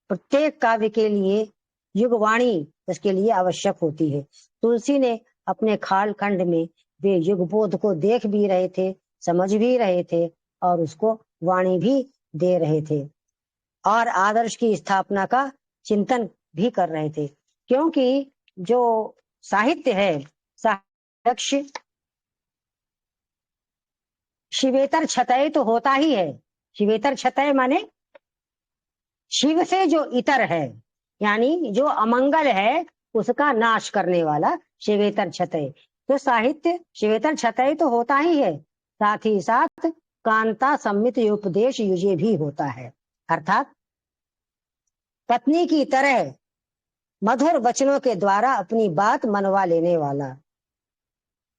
प्रत्येक काव्य के लिए युगवाणी उसके लिए आवश्यक होती है। तुलसी ने अपने खाल खंड में वे युगबोध को देख भी रहे थे, समझ भी रहे थे, और उसको वाणी भी दे रहे थे, और आदर्श की स्थापना का चिंतन भी कर रहे थे। क्योंकि जो साहित्य है, साहित्य शिवेतर छतय तो होता ही है। शिवेतर छतय माने शिव से जो इतर है, यानी जो अमंगल है उसका नाश करने वाला शिवेतर छतय। तो साहित्य शिवेतर छतय तो होता ही है, साथ ही साथ कांता सम्मित उपदेश युजे भी होता है। अर्थात पत्नी की तरह मधुर वचनों के द्वारा अपनी बात मनवा लेने वाला।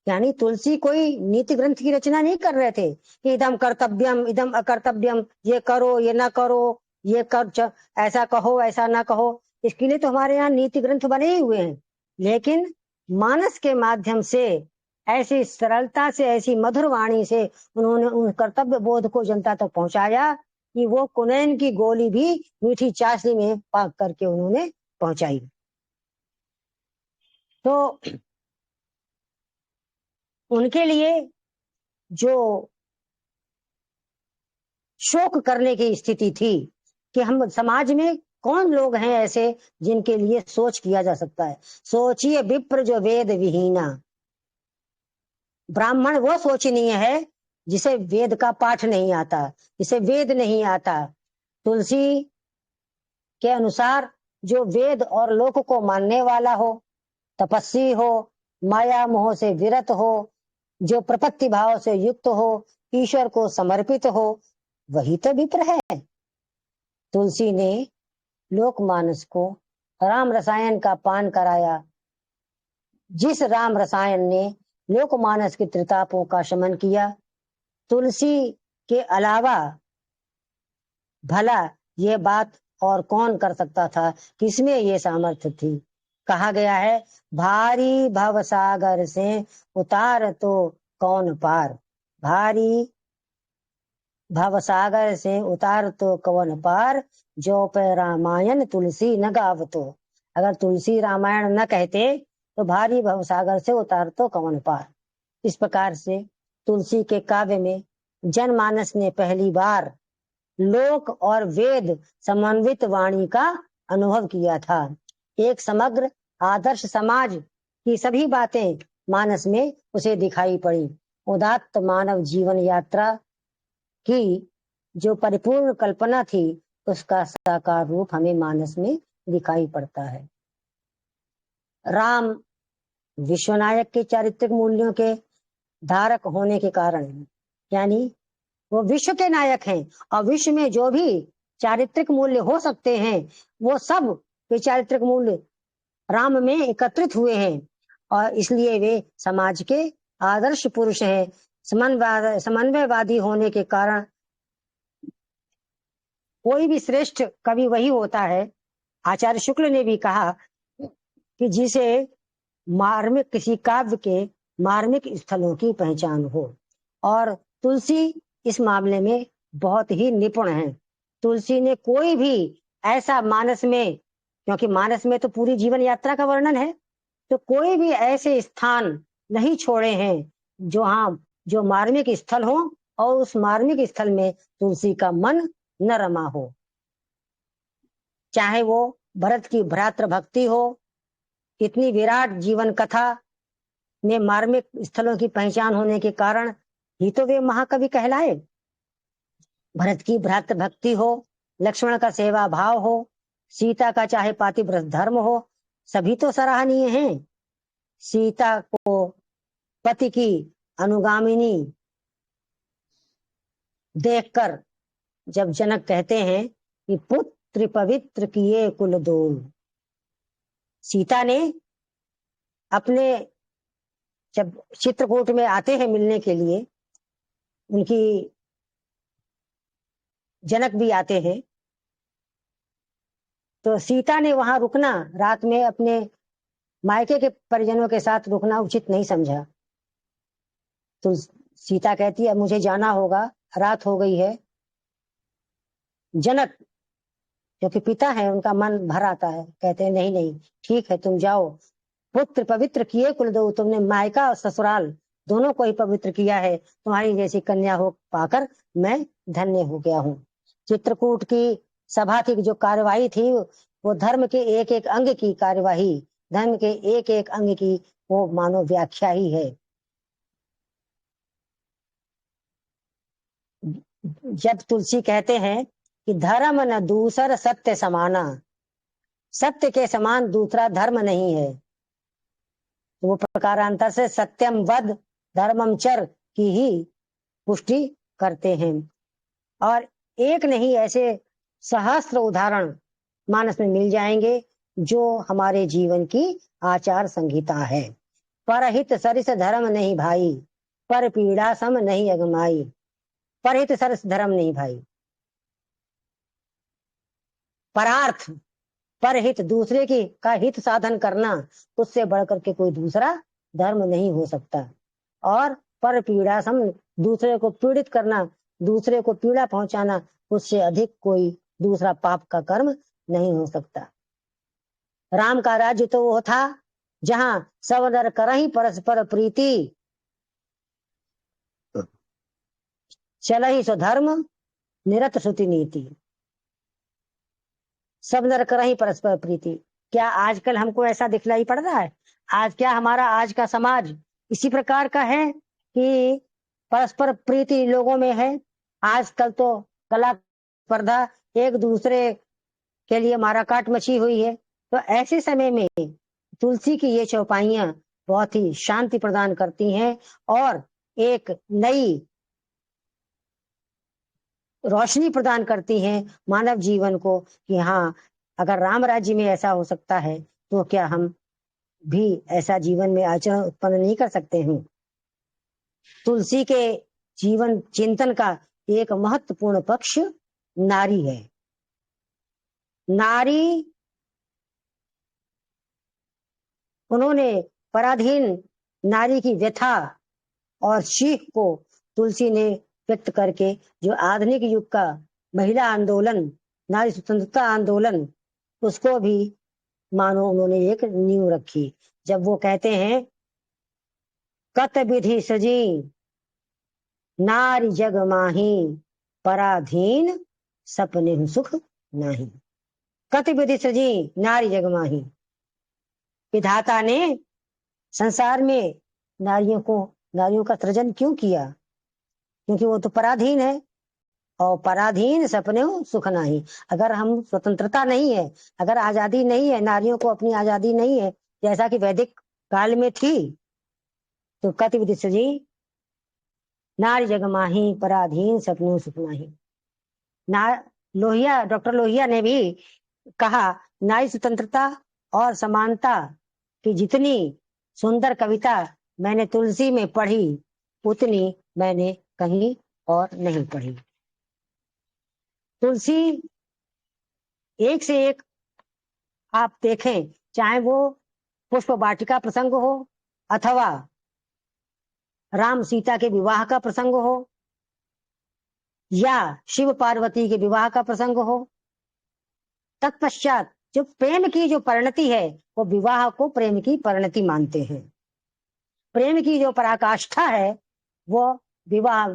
यानी तुलसी कोई नीति ग्रंथ की रचना नहीं कर रहे थे कि इदम कर्तव्यम इदम अकर्तव्यम, ये करो ये ना करो, ये कर ऐसा कहो ऐसा ना कहो। इसके लिए तो हमारे यहाँ नीति ग्रंथ बने ही हुए हैं, लेकिन मानस के माध्यम से ऐसी सरलता से, ऐसी मधुर वाणी से उन्होंने उन कर्तव्य बोध को जनता तक पहुंचाया कि वो कुनैन की गोली भी मीठी चाशनी में पाक करके उन्होंने पहुंचाई। तो उनके लिए जो शोक करने की स्थिति थी कि हम समाज में कौन लोग हैं ऐसे जिनके लिए सोच किया जा सकता है। सोचिए विप्र जो वेद विहीना। ब्राह्मण वो सोचनीय है जिसे वेद का पाठ नहीं आता, जिसे वेद नहीं आता। तुलसी के अनुसार जो वेद और लोक को मानने वाला हो, तपस्वी हो, माया मोह से विरत हो, जो प्रपत्ति भाव से युक्त हो, ईश्वर को समर्पित हो, वही तो विप्र है। तुलसी ने लोकमानस को राम रसायन का पान कराया। जिस राम रसायन ने लोकमानस के त्रितापों का शमन किया, तुलसी के अलावा भला ये बात और कौन कर सकता था, किसमें ये सामर्थ्य थी? कहा गया है, भारी भव सागर से उतार तो कौन पार। भारी भव सागर से उतार तो कौन पार, जो पे रामायण तुलसी न गावतो। अगर तुलसी रामायण न कहते तो भारी भव सागर से उतार तो कौन पार। इस प्रकार से तुलसी के काव्य में जनमानस ने पहली बार लोक और वेद समन्वित वाणी का अनुभव किया था। एक समग्र आदर्श समाज की सभी बातें मानस में उसे दिखाई पड़ी। उदात्त मानव जीवन यात्रा की जो परिपूर्ण कल्पना थी, उसका साकार रूप हमें मानस में दिखाई पड़ता है। राम विश्वनायक के चारित्रिक मूल्यों के धारक होने के कारण, यानी वो विश्व के नायक हैं, और विश्व में जो भी चारित्रिक मूल्य हो सकते हैं, वो सब के चारित्रिक मूल्य राम में एकत्रित हुए हैं, और इसलिए वे समाज के आदर्श पुरुष हैं। समन्वयवादी होने के कारण कोई भी श्रेष्ठ कवि वही होता है। आचार्य शुक्ल ने भी कहा कि जिसे मार्मिक, किसी काव्य के मार्मिक स्थलों की पहचान हो, और तुलसी इस मामले में बहुत ही निपुण है। तुलसी ने कोई भी ऐसा मानस में, क्योंकि मानस में तो पूरी जीवन यात्रा का वर्णन है, तो कोई भी ऐसे स्थान नहीं छोड़े हैं जो मार्मिक स्थल हो, और उस मार्मिक स्थल में तुलसी का मन न रमा हो। चाहे वो भरत की भ्रातृ भक्ति हो, इतनी विराट जीवन कथा में मार्मिक स्थलों की पहचान होने के कारण ही तो वे महाकवि कहलाए। भरत की भ्रातृ भक्ति हो, लक्ष्मण का सेवा भाव हो, सीता का चाहे पातिव्रत धर्म हो, सभी तो सराहनीय हैं। सीता को पति की अनुगामिनी देखकर जब जनक कहते हैं कि पुत्र पुत्र पवित्र किए कुल दो। सीता ने अपने जब चित्रकूट में आते हैं मिलने के लिए, उनकी जनक भी आते हैं, तो सीता ने वहां रुकना, रात में अपने मायके के परिजनों के साथ रुकना उचित नहीं समझा। तो सीता कहती है मुझे जाना होगा, रात हो गई है। जनक जो कि पिता है, उनका मन भर आता है, कहते हैं नहीं नहीं ठीक है तुम जाओ, पुत्र पवित्र किए कुल दो, तुमने मायका और ससुराल दोनों को ही पवित्र किया है, तुम्हारी जैसी कन्या हो पाकर मैं धन्य हो गया हूँ। चित्रकूट की सभा की जो कार्यवाही थी वो धर्म के एक एक अंग की कार्यवाही, धर्म के एक एक अंग की वो मानो व्याख्या ही है। जब तुलसी कहते हैं कि धर्म न दूसर सत्य समाना, सत्य के समान दूसरा धर्म नहीं है, तो वो प्रकारांतर से सत्यम वद धर्मम चर की ही पुष्टि करते हैं। और एक नहीं, ऐसे सहस्त्र उदाहरण मानस में मिल जाएंगे जो हमारे जीवन की आचार संहिता है। परहित सरिस धर्म नहीं भाई, पर पीड़ा सम नहीं अगमाई। परहित सरिस धर्म नहीं भाई, परार्थ परहित दूसरे की का हित साधन करना, उससे बढ़कर के कोई दूसरा धर्म नहीं हो सकता। और पर पीड़ा सम, दूसरे को पीड़ित करना, दूसरे को पीड़ा पहुंचाना, उससे अधिक कोई दूसरा पाप का कर्म नहीं हो सकता। राम का राज्य तो वो था जहां सब नर करहि परस्पर प्रीति, चलहि स्वधर्म निरत श्रुति नीति। सब नर करहि परस्पर प्रीति। क्या आजकल हमको ऐसा दिखलाई पड़ रहा है? आज क्या हमारा आज का समाज इसी प्रकार का है कि परस्पर प्रीति लोगों में है? आजकल तो कला स्पर्धा, एक दूसरे के लिए माराकाट मची हुई है। तो ऐसे समय में तुलसी की ये चौपाइयां बहुत ही शांति प्रदान करती हैं और एक नई रोशनी प्रदान करती हैं मानव जीवन को कि हाँ, अगर राम राज्य में ऐसा हो सकता है तो क्या हम भी ऐसा जीवन में आचरण उत्पन्न नहीं कर सकते हैं? तुलसी के जीवन चिंतन का एक महत्वपूर्ण पक्ष नारी है। नारी, उन्होंने पराधीन नारी की व्यथा और चीख को तुलसी ने व्यक्त करके जो आधुनिक युग का महिला आंदोलन, नारी स्वतंत्रता आंदोलन, उसको भी मानो उन्होंने एक नींव रखी। जब वो कहते हैं कत विधि सजी नारी जग माही, पराधीन सपने सुख नाही। कत विधि सजी नारी जग माही, विधाता ने संसार में नारियों का सृजन क्यों किया? क्योंकि वो तो पराधीन है, और पराधीन सपने सुख नाही। अगर हम स्वतंत्रता नहीं है, अगर आजादी नहीं है, नारियों को अपनी आजादी नहीं है जैसा कि वैदिक काल में थी, तो कति विधि सजी नारी जग माही, पराधीन सपने सुख नाही। डॉक्टर लोहिया ने भी कहा, नारी स्वतंत्रता और समानता की जितनी सुंदर कविता मैंने तुलसी में पढ़ी, उतनी मैंने कहीं और नहीं पढ़ी। तुलसी एक से एक आप देखें, चाहे वो पुष्प वाटिका प्रसंग हो अथवा राम सीता के विवाह का प्रसंग हो या शिव पार्वती के विवाह का प्रसंग हो, तत्पश्चात जो प्रेम की जो परिणति है, वो विवाह को प्रेम की परिणति मानते हैं। प्रेम की जो पराकाष्ठा है वो विवाह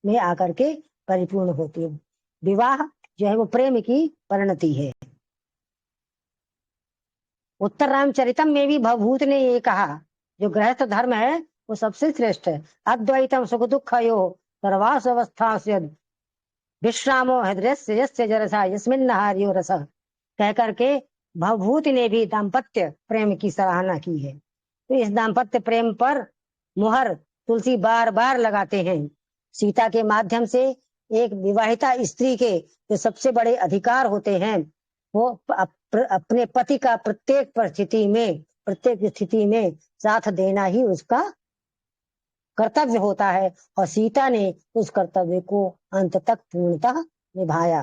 में आकर के परिपूर्ण होती है। विवाह जो है वो प्रेम की परिणति है। उत्तर रामचरितम में भी भवभूत ने ये कहा, जो गृहस्थ धर्म है वो सबसे श्रेष्ठ है। अद्वैतम सुख दुख यो सर्वास अवस्था विश्रामो हृदय जरसा यस्मिन् हार्यो रस, कह करके भवभूति ने भी दाम्पत्य प्रेम की सराहना की है। तो इस दाम्पत्य प्रेम पर मुहर तुलसी बार बार लगाते हैं। सीता के माध्यम से एक विवाहिता स्त्री के जो सबसे बड़े अधिकार होते हैं वो अपने पति का प्रत्येक स्थिति में साथ देना ही उसका कर्तव्य होता है। और सीता ने उस कर्तव्य को अंत तक पूर्णतः निभाया।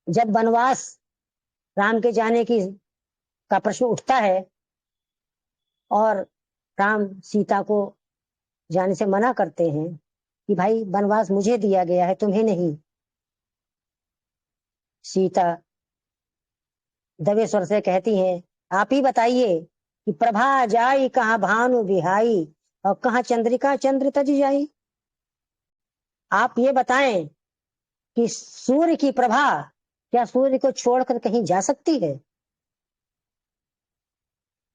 जब वनवास राम के जाने की का प्रश्न उठता है और राम सीता को जाने से मना करते हैं कि भाई वनवास मुझे दिया गया है, तुम्हें नहीं। सीता दबे स्वर से कहती हैं, आप ही बताइए कि प्रभा जाई कहाँ भानु बिहाई और कहाँ चंद्रिका चंद्र तज जाई। आप ये बताएं कि सूर्य की प्रभा क्या सूर्य को छोड़कर कहीं जा सकती है?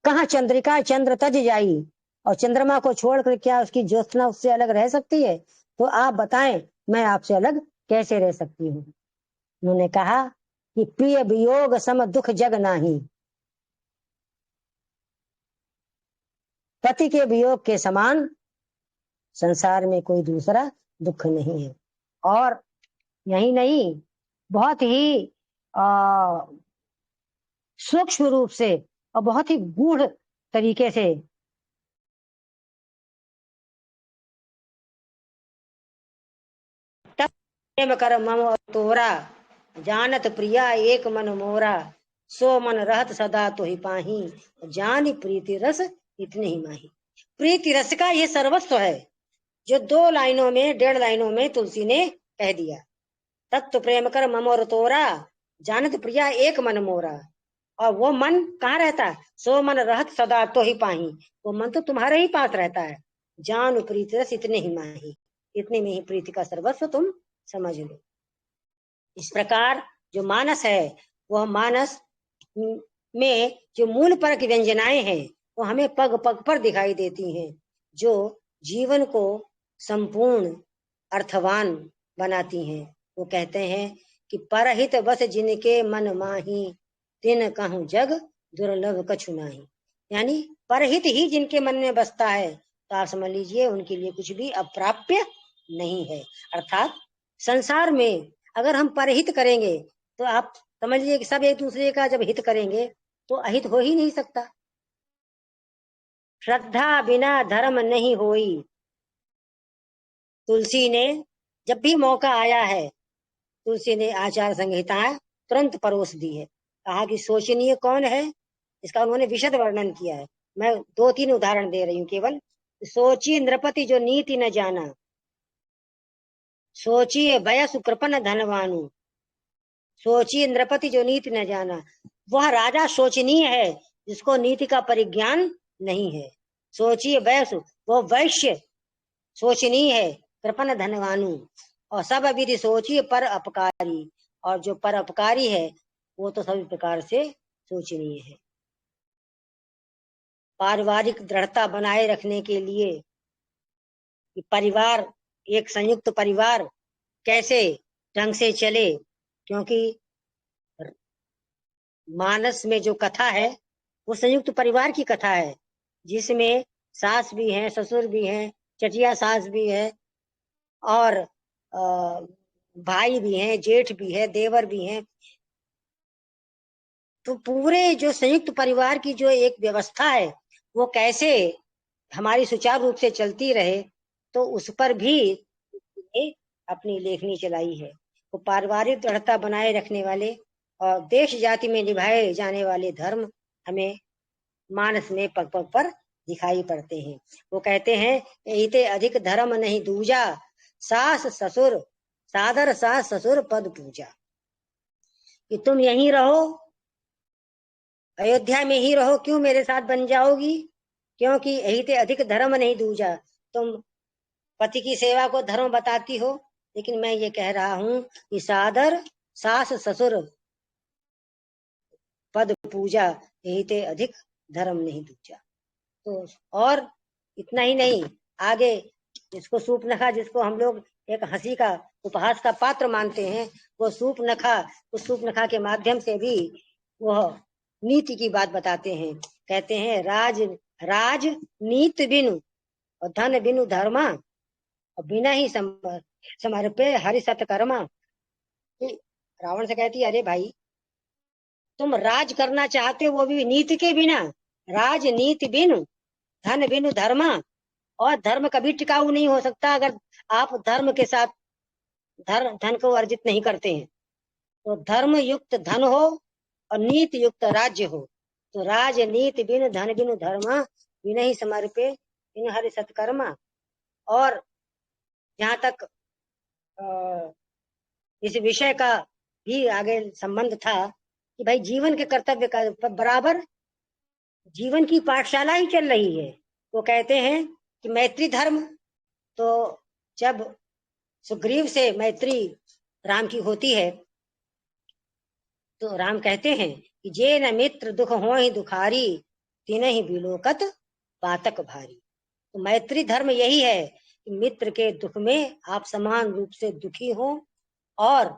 कहाँ चंद्रिका चंद्र तज जाई, और चंद्रमा को छोड़कर क्या उसकी ज्योत्सना उससे अलग रह सकती है? तो आप बताएं, मैं आपसे अलग कैसे रह सकती हूँ। उन्होंने कहा कि प्रिय वियोग सम दुख जग नाही, पति के वियोग के समान संसार में कोई दूसरा दुख नहीं है। और यही नहीं, बहुत ही सूक्ष्म रूप से और बहुत ही गूढ़ तरीके से प्रेम कर मम तोरा, जानत प्रिया एक मन मोरा, सो मन रहत सदा तो ही पाही, जान प्रीति रस इतने ही माही। प्रीति रस का ये सर्वस्व है, जो 2 लाइनों में 1.5 लाइनों में तुलसी ने कह दिया। तत्व प्रेम कर ममोर तोरा, जानत प्रिया एक मन मोरा। और वो मन कहाँ रहता है? सो मन रहत सदा तो ही पाही, वो मन तो तुम्हारे ही पास रहता है। जान प्रीति रस इतने ही माही, इतने में ही प्रीति का सर्वस्व तुम समझ लो। इस प्रकार जो मानस है, वह मानस में जो मूल परक व्यंजनाएं हैं, वो हमें पग पग पर दिखाई देती हैं, जो जीवन को संपूर्ण अर्थवान बनाती हैं। वो कहते हैं कि परहित बस जिनके मन माही, तिन कहूं जग दुर्लभ कछु नाही। यानी परहित ही जिनके मन में बसता है, तो आप समझ लीजिए उनके लिए कुछ भी अप्राप्य नहीं है। अर्थात संसार में अगर हम परहित करेंगे तो आप समझ लीजिए कि सब एक दूसरे का जब हित करेंगे तो अहित हो ही नहीं सकता। श्रद्धा बिना धर्म नहीं होई। तुलसी ने जब भी मौका आया है, तुलसी ने आचार संहिता तुरंत परोस दी है। कहा कि शोचनीय कौन है, इसका उन्होंने विशद वर्णन किया है। मैं 2-3 उदाहरण दे रही हूँ केवल। सोची नृपति जो नीति न जाना, सोचिए वयसु कृपन धनवानु, सोचिए नृपति जो नीति न जाना। वह राजा शोचनीय है जिसको नीति का परिज्ञान नहीं है। सोचिए वयसु, वो वैश्य शोचनीय है, कृपन धनवानु। और सब विधि सोचिए पर अपकारी, और जो पर अपकारी है वो तो सभी प्रकार से शोचनीय है। पारिवारिक दृढ़ता बनाए रखने के लिए परिवार, एक संयुक्त परिवार कैसे ढंग से चले, क्योंकि मानस में जो कथा है वो संयुक्त परिवार की कथा है, जिसमें सास भी है, ससुर भी है, चटिया सास भी है, और भाई भी हैं, जेठ भी है, देवर भी हैं। तो पूरे जो संयुक्त परिवार की जो एक व्यवस्था है वो कैसे हमारी सुचारू रूप से चलती रहे, तो उस पर भी अपनी लेखनी चलाई है। वो पारिवारिक दृढ़ता बनाए रखने वाले और देश जाति में निभाए जाने वाले धर्म हमें मानस में पग पग पर दिखाई पड़ते हैं। वो कहते हैं, इते अधिक धर्म नहीं दूजा, सास ससुर सादर सास ससुर पद पूजा। कि तुम यहीं रहो, अयोध्या में ही रहो, क्यों मेरे साथ बन जाओगी? क्योंकि यही ते अधिक धर्म नहीं दूजा। तुम पति की सेवा को धर्म बताती हो, लेकिन मैं ये कह रहा हूं कि सादर सास ससुर पद पूजा, यही ते अधिक धर्म नहीं दूजा। तो और इतना ही नहीं, आगे जिसको सूपनखा, जिसको हम लोग एक हंसी का उपहास का पात्र मानते हैं, वो सूपनखा, उस सूपनखा के माध्यम से भी वह नीति की बात बताते हैं। कहते हैं, राज नीत बिनु और धन बिनु धर्मा, और बिना ही समर्पे हरि सतकर्मा। रावण से कहती है, अरे भाई तुम राज करना चाहते हो, वो भी नीति के बिना। राजनीति बिनु धन बिनु धर्म, और धर्म कभी टिकाऊ नहीं हो सकता अगर आप धर्म के साथ धन को अर्जित नहीं करते हैं। तो धर्म युक्त धन हो और नीति युक्त राज्य हो। तो राजनीति बिनु धन बिनु धर्म, बिन ही समर्पे इन हरि सत्कर्मा। और जहां तक इस विषय का भी आगे संबंध था कि भाई जीवन के कर्तव्य का बराबर जीवन की पाठशाला ही चल रही है। वो कहते हैं कि मैत्री धर्म, तो जब सुग्रीव से मैत्री राम की होती है तो राम कहते हैं कि जे न मित्र दुख हो ही दुखारी, तिन ही बिलोकत पातक भारी। तो मैत्री धर्म यही है कि मित्र के दुख में आप समान रूप से दुखी हो, और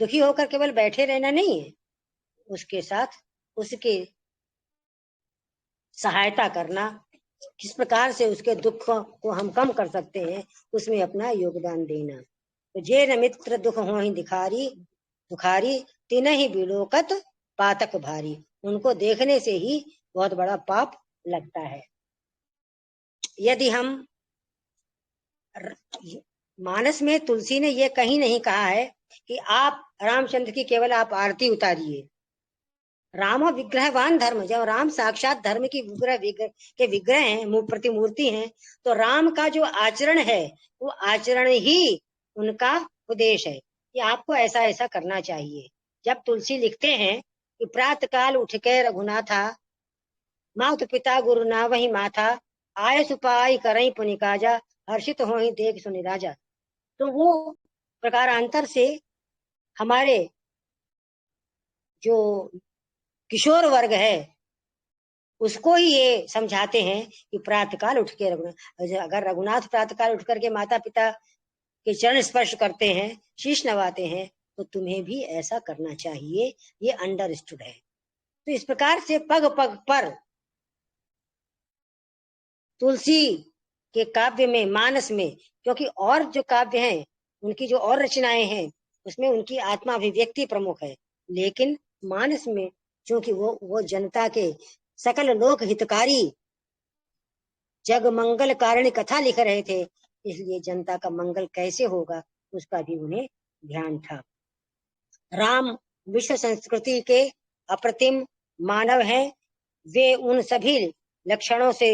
दुखी होकर केवल बैठे रहना नहीं है, उसके साथ उसके सहायता करना, किस प्रकार से उसके दुख को हम कम कर सकते हैं उसमें अपना योगदान देना। तो जे न मित्र दुख हो ही दुखारी, तिन ही बिलोकत पातक भारी। उनको देखने से ही बहुत बड़ा पाप लगता है। यदि हम मानस में तुलसी ने ये कहीं नहीं कहा है कि आप रामचंद्र की केवल आप आरती उतारिए। राम विग्रहवान धर्म, जब राम साक्षात धर्म की विग्रह हैं, प्रतिमूर्ति हैं, तो राम का जो आचरण है वो आचरण ही उनका उपदेश है कि आपको ऐसा ऐसा करना चाहिए। जब तुलसी लिखते हैं कि प्रातः काल उठ के रघुनाथा, मात पिता गुरु ना वही माथा, आय सुपाई करई पुनि काजा, हर्षित हो ही देख सुनि राजा। तो वो प्रकारांतर से हमारे जो किशोर वर्ग है उसको ही ये समझाते हैं कि प्रातःकाल उठ के अगर रघुनाथ प्रातःकाल उठ करके माता पिता के चरण स्पर्श करते हैं, शीश नवाते हैं, तो तुम्हें भी ऐसा करना चाहिए। ये अंडरस्टूड है। तो इस प्रकार से पग पग पर तुलसी के काव्य में, मानस में, क्योंकि और जो काव्य हैं उनकी जो और रचनाएं हैं उसमें उनकी आत्मा अभिव्यक्ति प्रमुख है, लेकिन मानस में क्योंकि वो जनता के सकल लोक हितकारी जग मंगल कारिणी कथा लिख रहे थे, इसलिए जनता का मंगल कैसे होगा उसका भी उन्हें ध्यान था। राम विश्व संस्कृति के अप्रतिम मानव हैं। वे उन सभी लक्षणों से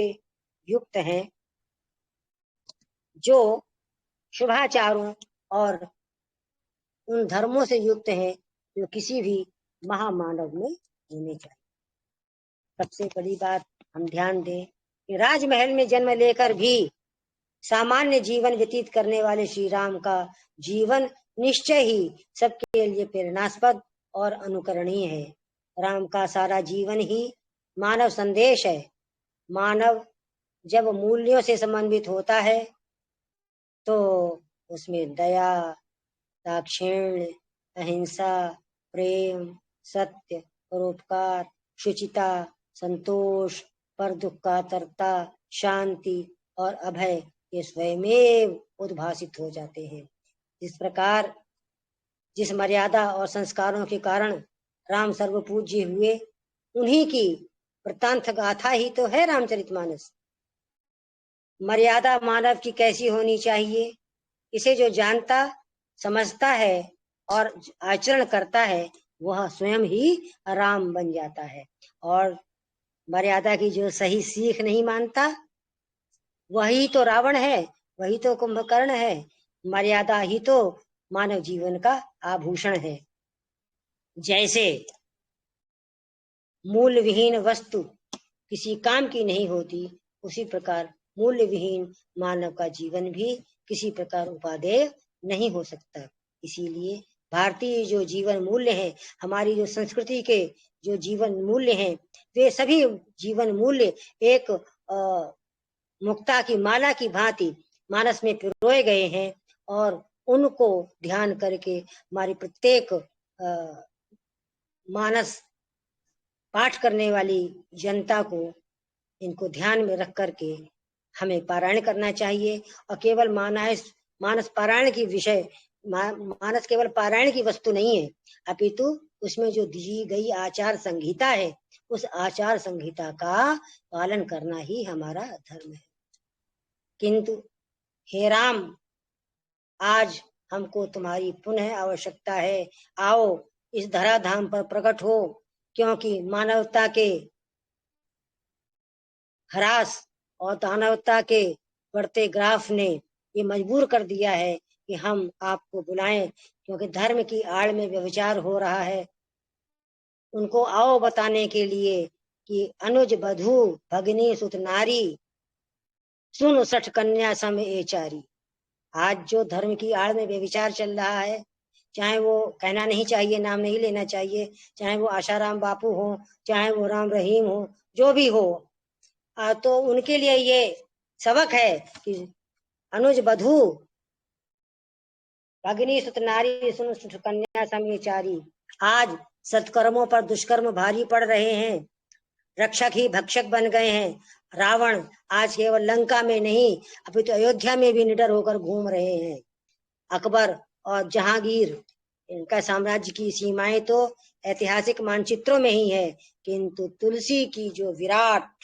युक्त हैं जो शुभाचारों और उन धर्मों से युक्त हैं जो किसी भी महामानव में होने चाहिए। सबसे बड़ी बात हम ध्यान दें कि राजमहल में जन्म लेकर भी सामान्य जीवन व्यतीत करने वाले श्री राम का जीवन निश्चय ही सबके लिए प्रेरणास्पद और अनुकरणीय है। राम का सारा जीवन ही मानव संदेश है। मानव जब मूल्यों से समन्वित होता है तो उसमें दया, दाक्षिण्य, अहिंसा, प्रेम, सत्य, परोपकार, शुचिता, संतोष, पर दुःखातरता, शांति और अभय ये स्वयमेव उद्भासित हो जाते हैं। इस प्रकार जिस मर्यादा और संस्कारों के कारण राम सर्वपूज्य हुए, उन्हीं की वृत्तांत गाथा ही तो है रामचरितमानस। मर्यादा मानव की कैसी होनी चाहिए, इसे जो जानता समझता है और आचरण करता है वह स्वयं ही राम बन जाता है। और मर्यादा की जो सही सीख नहीं मानता वही तो रावण है, वही तो कुंभकर्ण है। मर्यादा ही तो मानव जीवन का आभूषण है। जैसे मूल्य विहीन वस्तु किसी काम की नहीं होती, उसी प्रकार मूल्य विहीन मानव का जीवन भी किसी प्रकार उपादेय नहीं हो सकता। इसीलिए भारतीय जो जीवन मूल्य है, हमारी जो संस्कृति के जो जीवन मूल्य हैं, वे सभी जीवन मूल्य एक मुक्ता की माला की भांति मानस में पिरोए गए हैं, और उनको ध्यान करके हमारी प्रत्येक मानस पाठ करने वाली जनता को इनको ध्यान में रख करके हमें पारायण करना चाहिए। और केवल मानस पारायण की विषय मानस केवल पारायण की वस्तु नहीं है, अपितु उसमें जो दी गई आचार संहिता है, उस आचार संहिता का पालन करना ही हमारा धर्म है। किंतु हे राम, आज हमको तुम्हारी पुनः आवश्यकता है। आओ इस धराधाम पर प्रकट हो, क्योंकि मानवता के ह्रास और दानवता के बढ़ते ग्राफ ने ये मजबूर कर दिया है कि हम आपको बुलाएं, क्योंकि धर्म की आड़ में व्यभिचार हो रहा है। उनको आओ बताने के लिए कि अनुज बधू भगनी सुत नारी, सुन सठ कन्या सम एचारी। आज जो धर्म की आड़ में व्यभिचार चल रहा है, चाहे वो कहना नहीं चाहिए, नाम नहीं लेना चाहिए, चाहे वो आशाराम बापू हो, चाहे वो राम रहीम हो, जो भी हो, तो उनके लिए ये सबक है कि अनुज बधू भगनी सुत नारी, सुन सुठ कन्या समेचारी। आज सत्कर्मों पर दुष्कर्म भारी पड़ रहे हैं, रक्षक ही भक्षक बन गए हैं। रावण आज केवल लंका में नहीं, अभी तो अयोध्या में भी निडर होकर घूम रहे हैं। अकबर और जहांगीर, इनका साम्राज्य की सीमाएं तो ऐतिहासिक मानचित्रों में ही है, किंतु तुलसी की जो विराट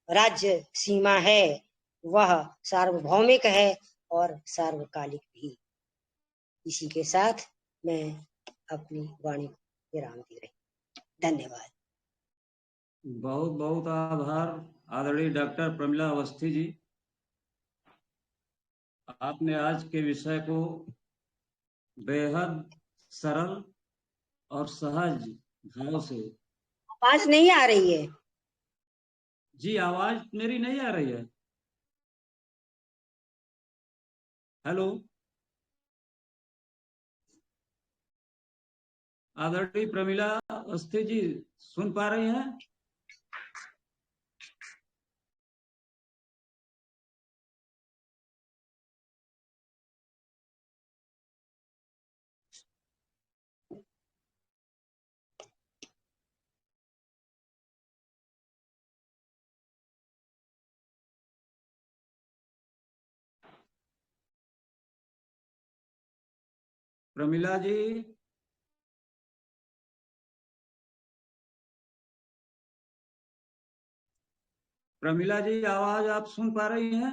राज्य सीमा है वह सार्वभौमिक है और सार्वकालिक भी। इसी के साथ मैं अपनी वाणी को विराम दे रही। धन्यवाद। बहुत बहुत आभार आदरणीय डॉक्टर प्रमिला अवस्थी जी। आपने आज के विषय को बेहद सरल और सहज भाव से। आवाज नहीं आ रही है जी, आवाज मेरी नहीं आ रही है? हेलो, आदरणीय प्रमिला अवस्थी जी, सुन पा रही हैं? प्रमिला जी, प्रमिला जी, आवाज आप सुन पा रही हैं?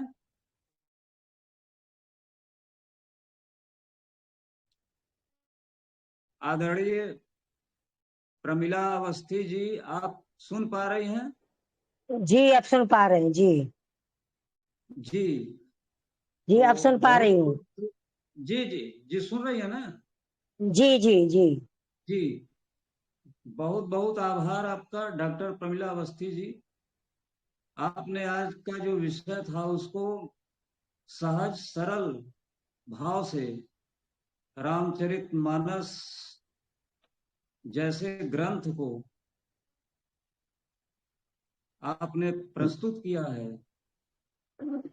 आदरणीय प्रमिला अवस्थी जी, आप सुन पा रही हैं? जी, अब सुन पा रहे हैं जी। जी, जी, तो अब सुन पा बहुत, रही हूँ। जी जी जी, सुन रही है ना? जी जी जी। जी, बहुत बहुत आभार आपका डॉक्टर प्रमिला अवस्थी जी। आपने आज का जो विषय था उसको सहज सरल भाव से रामचरितमानस जैसे ग्रंथ को आपने प्रस्तुत किया है,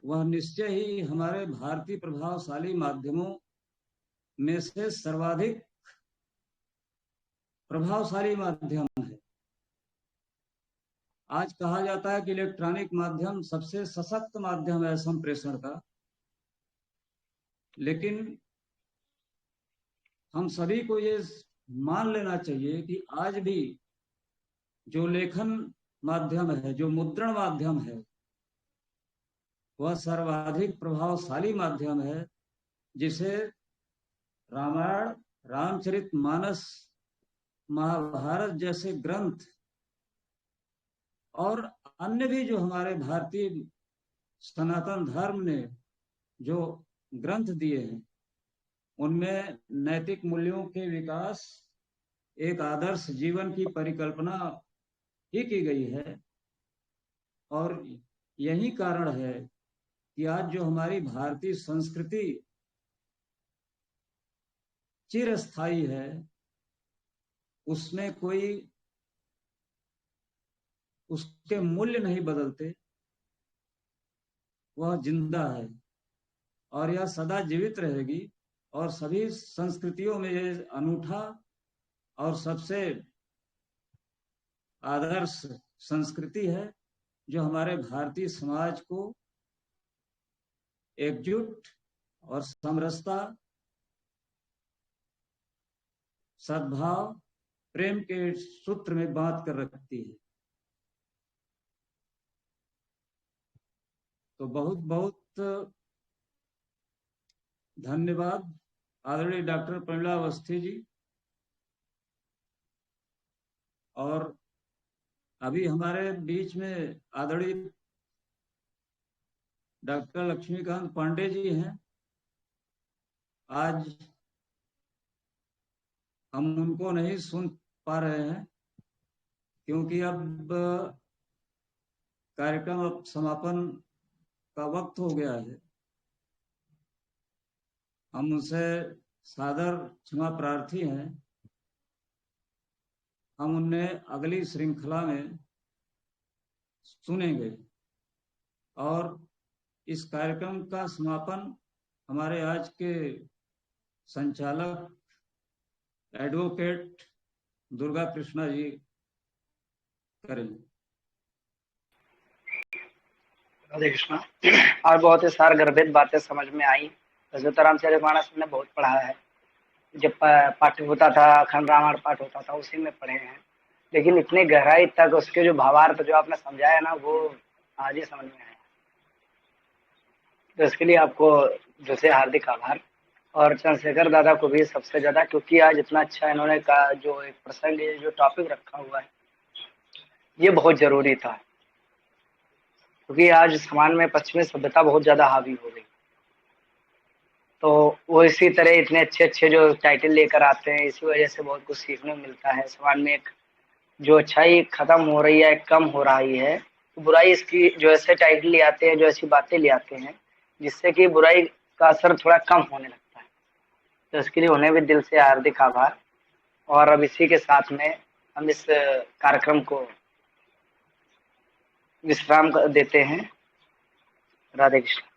वह निश्चय ही हमारे भारतीय प्रभावशाली माध्यमों में से सर्वाधिक प्रभावशाली माध्यम है। आज कहा जाता है कि इलेक्ट्रॉनिक माध्यम सबसे सशक्त माध्यम है संप्रेषण का, लेकिन हम सभी को ये मान लेना चाहिए कि आज भी जो लेखन माध्यम है, जो मुद्रण माध्यम है, वह सर्वाधिक प्रभावशाली माध्यम है, जिसे रामायण, रामचरितमानस, महाभारत जैसे ग्रंथ और अन्य भी जो हमारे भारतीय सनातन धर्म ने जो ग्रंथ दिए हैं, उनमें नैतिक मूल्यों के विकास, एक आदर्श जीवन की परिकल्पना ही की गई है। और यही कारण है कि आज जो हमारी भारतीय संस्कृति चिरस्थायी है, उसमें कोई उसके मूल्य नहीं बदलते, वह जिंदा है और यह सदा जीवित रहेगी। और सभी संस्कृतियों में यह अनूठा और सबसे आदर्श संस्कृति है, जो हमारे भारतीय समाज को एकजुट और समरसता, सद्भाव, प्रेम के सूत्र में बांध कर रखती है। तो बहुत बहुत धन्यवाद आदरणीय डॉक्टर प्रमिला अवस्थी जी। और अभी हमारे बीच में आदरणीय डॉक्टर लक्ष्मीकांत पांडे जी हैं। आज हम उनको नहीं सुन पा रहे हैं क्योंकि अब कार्यक्रम अब समापन का वक्त हो गया है। हम उनसे सादर क्षमा प्रार्थी हैं। हम उन्हें अगली श्रृंखला में सुनेंगे। और इस कार्यक्रम का समापन हमारे आज के संचालक एडवोकेट दुर्गा कृष्णा जी करेंगे। राधे कृष्णा। और बहुत ही सारगर्भित बातें समझ में आई। रामचरितमानस हमने बहुत पढ़ा है, जब पाठ होता था, अखंड रामायण पाठ होता था, उसी में पढ़े हैं, लेकिन इतनी गहराई तक उसके जो भावार्थ जो आपने समझाया ना, वो आज ही समझ में आया। तो इसके लिए आपको जो से हार्दिक आभार। और चंद्रशेखर दादा को भी सबसे ज्यादा, क्योंकि आज इतना अच्छा इन्होंने कहा, जो एक प्रसंग, ये जो टॉपिक रखा हुआ है, ये बहुत जरूरी था, क्योंकि आज समाज में पश्चिमी सभ्यता बहुत ज्यादा हावी हो गई। तो वो इसी तरह इतने अच्छे अच्छे जो टाइटल लेकर आते हैं, इसी वजह से बहुत कुछ सीखने को मिलता है। समाज में एक जो अच्छाई खत्म हो रही है, कम हो रही है, तो बुराई इसकी जो ऐसे टाइटल ले आते हैं, जो ऐसी बातें ले आते हैं, जिससे कि बुराई का असर थोड़ा कम होने लगता है। तो इसके लिए उन्हें भी दिल से हार्दिक आभार। और अब इसी के साथ में हम इस कार्यक्रम को विश्राम देते हैं। राधे कृष्ण।